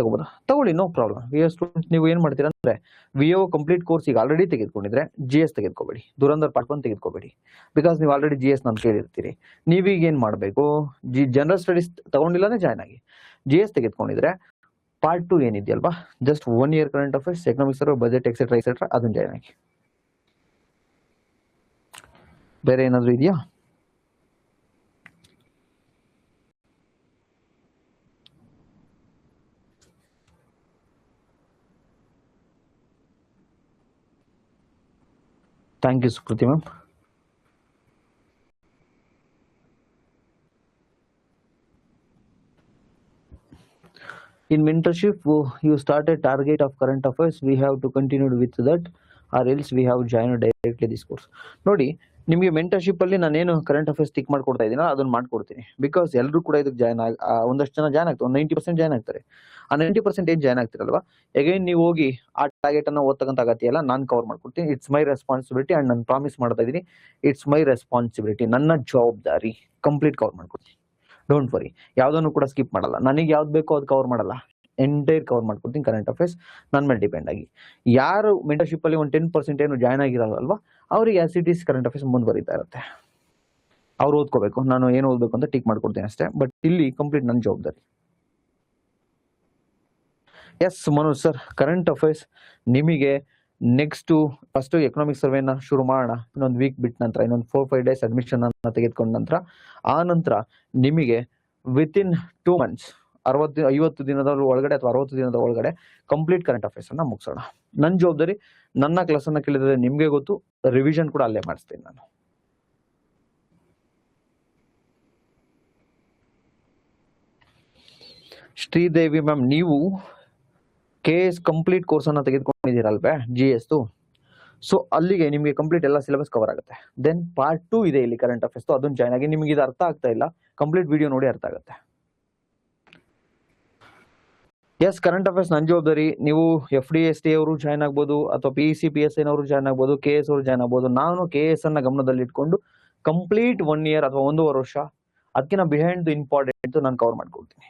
ತಗೊಳ್ಳಿ, ನೋ ಪ್ರಾಬ್ಲಮ್. VAO ಸ್ಟೂಡೆಂಟ್ಸ್ ನೀವು ಏನು ಮಾಡ್ತೀರಾ ಅಂದರೆ, VAO ಕಂಪ್ಲೀಟ್ ಕೋರ್ಸ್ ಈಗ ಆಲ್ರೆಡಿ ತೆಗೆದುಕೊಂಡಿದ್ರೆ GS ತೆಗೆದುಕೋಬೇಡಿ, ದುರಂಧರ್ ಪಾರ್ಟ್ 1 ತೆಗೆದುಕೋಬೇಡಿ. ಬಿಕಾಸ್ ನೀವು ಆಲ್ರೆಡಿ GS ನಾನು ಕೇಳಿರ್ತೀರಿ. ನೀವೀಗ ಏನು ಮಾಡಬೇಕು, ಜನರಲ್ ಸ್ಟಡೀಸ್ ತಗೊಂಡಿಲ್ಲಾನೆ ಜಾಯ್ನ್ ಆಗಿ. GS ತೆಗೆದುಕೊಂಡಿದ್ರೆ ಪಾರ್ಟ್ 2 ಏನಿದೆಯಲ್ವಾ, just 1 year current affairs, economics survey, budget etcetera ಅದನ್ನು ಜಾಯ್ನ್ ಆಗಿ. ಬೇರೆ ಏನಾದರೂ ಇದೆಯಾ? Thank you Sukruti ma'am. In mentorship, you start a target of current affairs. We have to continue with that, or else we have joined directly this course. ನೋಡಿ, ನಿಮಗೆ mentorship ಅಲ್ಲಿ ನಾನೇನು current affairs tick ಮಾಡ್ಕೊಡ್ತಾ ಇದ್ದೀನೋ ಅದನ್ನ ಮಾಡ್ಕೊಡ್ತೀನಿ. ಬಿಕಾಸ್ ಎಲ್ಲರೂ ಕೂಡ ಇದಕ್ಕೆ join ಒಂದಷ್ಟು ಜನ ಜಾಯ್ನ್ ಆಗ್ತಾರೆ, ಒಂದು 90% ಜಾಯ್ನ್ ಆಗ್ತಾರೆ. ಆ 90% ಏನು ಜಾಯ್ನ್ ಆಗ್ತಿರಲ್ವಾ, ಅಗೈನ್ ನೀವು ಹೋಗಿ ಆ ಟಾರ್ಗೆಟ್ ಅನ್ನ ಓದ್ತಕ್ಕಂಥ ಅಗತ್ಯ ಇಲ್ಲ, ನಾನು ಕವರ್ ಮಾಡ್ಕೊಡ್ತೀನಿ. ಇಟ್ಸ್ ಮೈ ರೆಸ್ಪಾನ್ಸಿಬಿಲಿಟಿ ಅಂಡ್ ನಾನು ಪ್ರಾಮಿಸ್ ಮಾಡ್ತಾ ಇದ್ದೀನಿ, ಇಟ್ಸ್ ಮೈ ರೆಸ್ಪಾನ್ಸಿಬಿಲಿಟಿ, ನನ್ನ ಜವಾಬ್ದಾರಿ, ಕಂಪ್ಲೀಟ್ ಕವರ್ ಮಾಡ್ಕೊಡ್ತೀನಿ. ಡೋಂಟ್ ವರಿ, ಯಾವುದನ್ನು ಕೂಡ ಸ್ಕಿಪ್ ಮಾಡಲ್ಲ. ನನಗೆ ಯಾವ್ದು ಬೇಕೋ ಅದು ಕವರ್ ಮಾಡಲ್ಲ, ಎಂಟೈರ್ ಕವರ್ ಮಾಡ್ಕೊಡ್ತೀನಿ ಕರೆಂಟ್ ಅಫೇರ್ಸ್ ನನ್ನ ಮೇಲೆ ಡಿಪೆಂಡ್ ಆಗಿ. ಯಾರು ಮೆಂಟರ್ಶಿಪ್ ಅಲ್ಲಿ ಒಂದು 10% ಏನು ಜಾಯ್ನ್ ಆಗಿರಲ್ವಾ, ಅವ್ರಿಗೆ ಆಸ್ ಕರೆಂಟ್ ಅಫೇರ್ಸ್ ಮುಂದುವರಿತಾ ಇರುತ್ತೆ. ಅವ್ರು ಓದ್ಕೋಬೇಕು, ನಾನು ಏನು ಓದಬೇಕು ಅಂತ ಟಿಕ್ ಮಾಡ್ಕೊಡ್ತೀನಿ ಅಷ್ಟೇ. ಬಟ್ ಇಲ್ಲಿ ಕಂಪ್ಲೀಟ್ ನನ್ನ ಜವಾಬ್ದಾರಿ. Yes Manoj sir, current affairs ನಿಮಗೆ ನೆಕ್ಸ್ಟ್ ಫಸ್ಟ್ ಎಕನಾಮಿಕ್ ಸರ್ವೆನ ಶುರು ಮಾಡೋಣ. ಇನ್ನೊಂದು ವೀಕ್ ಬಿಟ್ಟ ನಂತರ, ಇನ್ನೊಂದು 4-5 ಡೇಸ್ ಅಡ್ಮಿಷನ್ ಅನ್ನ ತೆಗೆದುಕೊಂಡ ನಂತರ, ಆ ನಂತರ ನಿಮಗೆ ವಿತಿನ್ 2 ಮಂತ್ಸ್ 50 ದಿನದ ಒಳಗಡೆ ಅಥವಾ 60 ದಿನದ ಒಳಗಡೆ ಕಂಪ್ಲೀಟ್ ಕರೆಂಟ್ ಅಫೇರ್ಸ್ ಅನ್ನ ಮುಗಿಸೋಣ. ನನ್ನ ಜವಾಬ್ದಾರಿ, ನನ್ನ ಕ್ಲಾಸ್ ಅನ್ನ ಕೇಳಿದ್ರೆ ನಿಮ್ಗೆ ಗೊತ್ತು, ರಿವಿಷನ್ ಕೂಡ ಅಲ್ಲೇ ಮಾಡಿಸ್ತೀನಿ ನಾನು. ಶ್ರೀದೇವಿ ಮ್ಯಾಮ್, ನೀವು KS ಕಂಪ್ಲೀಟ್ ಕೋರ್ಸ್ ಅನ್ನ ತೆಗೆದುಕೊಂಡಿದ್ದೀರಲ್ವೇ GS, ಸೊ ಅಲ್ಲಿಗೆ ನಿಮಗೆ ಕಂಪ್ಲೀಟ್ ಎಲ್ಲ ಸಿಲೆಬಸ್ ಕವರ್ ಆಗುತ್ತೆ. ದೆನ್ ಪಾರ್ಟ್ 2 ಇದೆ ಇಲ್ಲಿ ಕರೆಂಟ್ ಅಫೇರ್ಸ್, ಅದನ್ನ ಜಾಯ್ನ್ ಆಗಿ. ನಿಮಗೆ ಇದು ಅರ್ಥ ಆಗ್ತಾ ಇಲ್ಲ, ಕಂಪ್ಲೀಟ್ ವಿಡಿಯೋ ನೋಡಿ ಅರ್ಥ ಆಗುತ್ತೆ. ಎಸ್, ಕರೆಂಟ್ ಅಫೇರ್ಸ್ ನನ್ನ ಜವಾಬ್ದಾರಿ. ನೀವು FDST ಅವರು ಜಾಯ್ನ್ ಆಗ್ಬೋದು, ಅಥವಾ PEC PSI ಅವರು ಜಾಯ್ನ್ ಆಗ್ಬೋದು, KS ಅವರು ಜಾಯ್ನ್ ಆಗ್ಬೋದು. ನಾನು KS ಅನ್ನ ಗಮನದಲ್ಲಿ ಇಟ್ಕೊಂಡು ಕಂಪ್ಲೀಟ್ 1 ಇಯರ್ ಅಥವಾ 1.5 ವರ್ಷ, ಅದಕ್ಕಿಂತ ಬಿಹೈಂಡ್ ದ ಇಂಪಾರ್ಟೆಂಟ್ ನಾನು ಕವರ್ ಮಾಡ್ಕೊಳ್ತೀನಿ.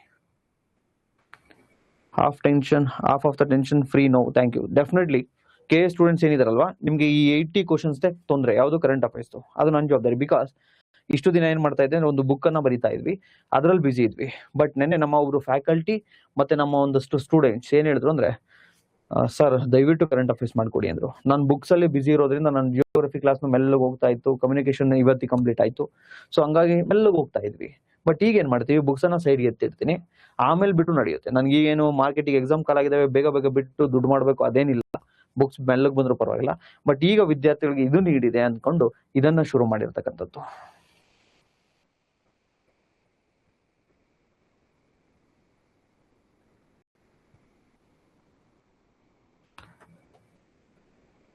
Half of the tension free. No, thank you. Definitely KS students ಏನಿದಾರಲ್ವಾ, ನಿಮ್ಗೆ ಈ 80 ಕ್ವಶನ್ಸ್ ತೊಂದರೆ ಯಾವುದು ಕರೆಂಟ್ ಅಫೇರ್ಸ್, ಅದು ನನ್ನ ಜವಾಬ್ದಾರಿ. ಬಿಕಾಸ್ ಇಷ್ಟು ದಿನ ಏನ್ ಮಾಡ್ತಾ ಇದ್ದೆ ಅಂದ್ರೆ, ಒಂದು ಬುಕ್ ಅನ್ನ ಬರಿತಾ ಇದ್ವಿ, ಅದ್ರಲ್ಲಿ ಬಿಸಿ ಇದ್ವಿ. ಬಟ್ ನೆನ್ನೆ ನಮ್ಮ ಒಬ್ರು ಫ್ಯಾಕಲ್ಟಿ ಮತ್ತೆ ನಮ್ಮ ಒಂದಷ್ಟು ಸ್ಟೂಡೆಂಟ್ಸ್ ಏನ್ ಹೇಳಿದ್ರು ಅಂದ್ರೆ, ಸರ್ ದಯವಿಟ್ಟು ಕರೆಂಟ್ ಅಫೇರ್ಸ್ ಮಾಡ್ಕೊಡಿ ಅಂದ್ರು. ನಾನು ಬುಕ್ಸ್ ಅಲ್ಲಿ ಬಿಸಿ ಇರೋದ್ರಿಂದ ನನ್ನ ಜಿಯೋಗ್ರಫಿ ಕ್ಲಾಸ್ ಮೆಲ್ಲಗೆ ಹೋಗ್ತಾ ಇತ್ತು, ಕಮ್ಯುನಿಕೇಶನ್ ಇವತ್ತಿ ಕಂಪ್ಲೀಟ್ ಆಯ್ತು. ಸೊ ಹಂಗಾಗಿ ಮೆಲ್ಲಗೆ ಹೋಗ್ತಾ ಇದ್ವಿ. ಬಟ್ ಈಗ ಏನ್ ಮಾಡ್ತೀವಿ, ಬುಕ್ಸ್ ಅನ್ನ ಸೈಡ್ಗೆ ಎತ್ತಿರ್ತೀನಿ, ಆಮೇಲೆ ಬಿಟ್ಟು ನಡೆಯುತ್ತೆ. ನನ್ಗೆ ಏನು ಮಾರ್ಕೆಟಿಗೆ ಎಕ್ಸಾಮ್ ಕಾಲ್ ಆಗಿದಾವೆ, ಬೇಗ ಬೇಗ ಬಿಟ್ಟು ದುಡ್ಡು ಮಾಡ್ಬೇಕು ಅದೇನಿಲ್ಲ, ಬುಕ್ಸ್ ಮೆಲ್ಲಗೆ ಬಂದ್ರು ಪರವಾಗಿಲ್ಲ. ಬಟ್ ಈಗ ವಿದ್ಯಾರ್ಥಿಗಳಿಗೆ ಇದು ನೀಡಿದೆ ಅಂದ್ಕೊಂಡು ಇದನ್ನ ಶುರು ಮಾಡಿರ್ತಕ್ಕಂಥದ್ದು.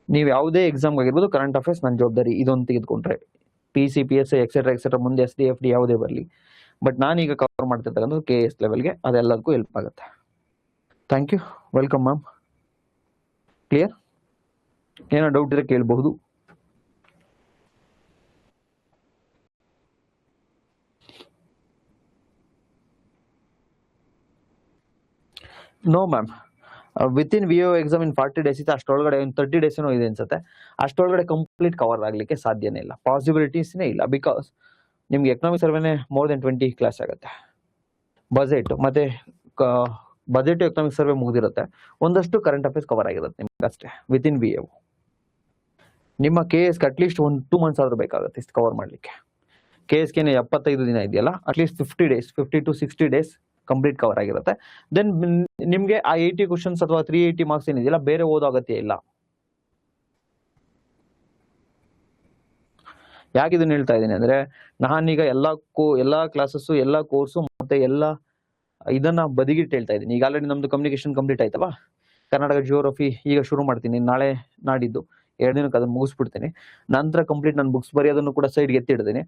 ನೀವು ಯಾವುದೇ ಎಕ್ಸಾಮ್ ಆಗಿರ್ಬೋದು, ಕರೆಂಟ್ ಅಫೇರ್ಸ್ ನನ್ನ ಜವಾಬ್ದಾರಿ. ಇದೊಂದು ತೆಗೆದುಕೊಂಡ್ರೆ PC PSI ಎಕ್ಸೆಟ್ರಾ ಮುಂದೆ SD FD ಯಾವುದೇ ಬರಲಿ. ಬಟ್ ನಾನೀಗ ಕವರ್ ಮಾಡ್ತಿರ್ತಕ್ಕಂಥದ್ದು KS ಲೆವೆಲ್ಗೆ, ಅದೆಲ್ಲದಕ್ಕೂ ಹೆಲ್ಪ್ ಆಗುತ್ತೆ. Thank you, welcome ma'am. Clear? ಏನೋ ಡೌಟ್ ಇದ್ರೆ ಕೇಳಬಹುದು. No ma'am, within VAO exam in 40 days ಇದೆ, ಅಷ್ಟೊಳಗಡೆ ಒಂದು 30 ಡೇಸ್ ಏನೋ ಇದೆ ಅನ್ಸುತ್ತೆ, ಅಷ್ಟೊಳಗಡೆ ಕಂಪ್ಲೀಟ್ ಕವರ್ ಆಗ್ಲಿಕ್ಕೆ ಸಾಧ್ಯನೇ ಇಲ್ಲ, ಪಾಸಿಬಿಲಿಟೀಸ್ನೇ ಇಲ್ಲ. ಬಿಕಾಸ್ ನಿಮ್ಗೆ ಎಕನಾಮಿಕ್ ಸರ್ವೆನೇ ಮೋರ್ ದೆನ್ 20 ಕ್ಲಾಸ್ ಆಗುತ್ತೆ. ಬಜೆಟ್ ಮತ್ತೆ ಬಜೆಟ್ ಎಕನಾಮಿಕ್ ಸರ್ವೆ ಮುಗಿದಿರುತ್ತೆ, ಒಂದಷ್ಟು ಕರೆಂಟ್ ಅಫೇರ್ಸ್ ಕವರ್ ಆಗಿರುತ್ತೆ ನಿಮ್ಗೆ ಅಷ್ಟೇ ವಿತಿನ್ VAO. ನಿಮ್ಮ KSಗೆ ಅಟ್ಲೀಸ್ಟ್ ಒಂದು 2 ಮಂತ್ಸ್ ಆದ್ರೂ ಬೇಕಾಗುತ್ತೆ ಇಷ್ಟು ಕವರ್ ಮಾಡ್ಲಿಕ್ಕೆ. KSಗೆ 75 ದಿನ ಇದೆಯಲ್ಲ, at least 50 to 60 days complete cover ಆಗಿರುತ್ತೆ. ದೆನ್ ನಿಮ್ಗೆ ಆ 80 ಕ್ವಶನ್ಸ್ ಅಥವಾ 380 ಮಾರ್ಕ್ಸ್ ಏನಿದೆಯಲ್ಲ ಬೇರೆ ಓದೋ ಅಗತ್ಯ ಇಲ್ಲ. ಯಾಕೆ ಇದನ್ನ ಹೇಳ್ತಾ ಇದ್ದೀನಿ ಅಂದ್ರೆ, ನಾನೀಗ ಎಲ್ಲಾ ಕ್ಲಾಸಸ್, ಎಲ್ಲಾ ಕೋರ್ಸು ಮತ್ತೆ ಎಲ್ಲಾ ಇದನ್ನ ಬದಿಗಿಟ್ಟು ಹೇಳ್ತಾ ಇದ್ದೀನಿ. ಈಗ ಆಲ್ರೆಡಿ ನಮ್ದು ಕಮ್ಯುನಿಕೇಶನ್ ಕಂಪ್ಲೀಟ್ ಆಯ್ತವಾ, ಕರ್ನಾಟಕ ಜಿಯೋಗ್ರಫಿ ಈಗ ಶುರು ಮಾಡ್ತೀನಿ, ನಾಳೆ ನಾಡಿದ್ದು 2 ದಿನಕ್ಕೆ ಅದನ್ನ ಮುಗಿಸ್ಬಿಡ್ತೀನಿ. ನಂತರ ಕಂಪ್ಲೀಟ್ ನನ್ನ ಬುಕ್ಸ್ ಬರೆಯೋದನ್ನು ಕೂಡ ಸೈಡ್ಗೆ ಎತ್ತಿಡ್ತೀನಿ.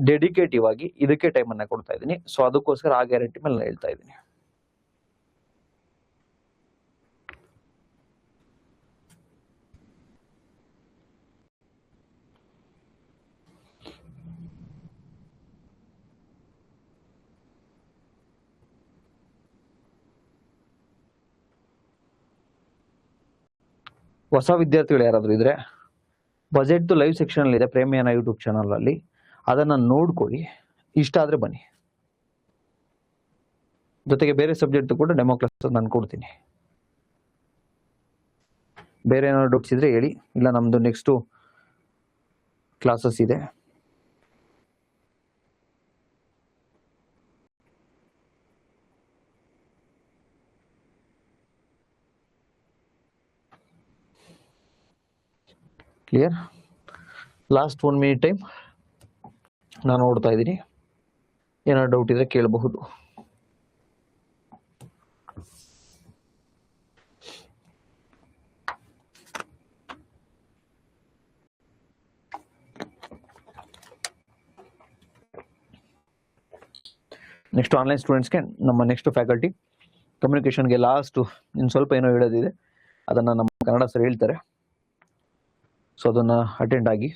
ಡೆಡಿಕೇಟಿವ್ ಆಗಿ ಇದಕ್ಕೆ ಟೈಮ್ ಅನ್ನ ಕೊಡ್ತಾ ಇದ್ದೀನಿ. ಸೊ ಅದಕ್ಕೋಸ್ಕರ ಆ ಗ್ಯಾರಂಟಿ ಮೇಲೆ ನಾನು ಹೇಳ್ತಾ ಇದ್ದೀನಿ. ಹೊಸ ವಿದ್ಯಾರ್ಥಿಗಳು ಯಾರಾದ್ರೂ ಇದ್ರೆ ಬಜೆಟ್ ಲೈವ್ ಸೆಕ್ಷನ್ ಅಲ್ಲಿ ಇದೆ, ಪ್ರೇಮಿಯನ ಯೂಟ್ಯೂಬ್ ಚಾನಲ್ ಅಲ್ಲಿ, ಅದನ್ನ ನೋಡ್ಕೊಳ್ಳಿ. ಇಷ್ಟ ಆದ್ರೆ ಬನ್ನಿ. ಜೊತೆಗೆ ಬೇರೆ ಸಬ್ಜೆಕ್ಟ್ ಕೂಡ ಡೆಮೋ ಕ್ಲಾಸ್ ನಾನು ಕೊಡ್ತೀನಿ. ಬೇರೆ ಏನಾದ್ರು ಡೌಟ್ಸ್ ಇದ್ರೆ ಹೇಳಿ, ಇಲ್ಲ ನಮ್ದು ನೆಕ್ಸ್ಟ್ ಕ್ಲಾಸಸ್ ಇದೆ. ಕ್ಲಿಯರ್? ಲಾಸ್ಟ್ 1 ಮಿನಿಟ್ ಟೈಮ್ ನಾನು ನೋಡ್ತಾ ಇದ್ದೀನಿ. ಏನಾದ್ರು ಡೌಟ್ ಇದ್ರೆ ಕೇಳಬಹುದು. ನೆಕ್ಸ್ಟ್ ಆನ್ಲೈನ್ ಸ್ಟೂಡೆಂಟ್ಸ್ಗೆ ನಮ್ಮ ನೆಕ್ಸ್ಟ್ ಫ್ಯಾಕಲ್ಟಿ ಕಮ್ಯುನಿಕೇಶನ್ಗೆ ಲಾಸ್ಟ್ ಇನ್ನು ಸ್ವಲ್ಪ ಏನೋ ಹೇಳೋದಿದೆ, ಅದನ್ನು ನಮ್ಮ ಕನ್ನಡ ಸರ್ ಹೇಳ್ತಾರೆ. ಸೊ ಅದನ್ನು ಅಟೆಂಡ್ ಆಗಿ.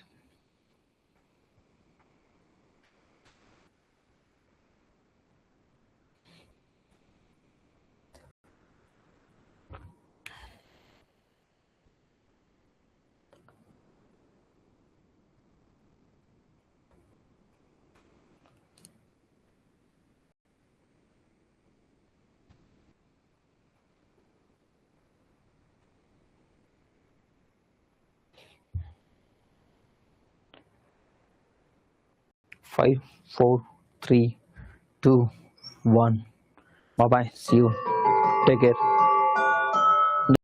Five, 4, 3, 2, 1. Bye bye. See you. Take care.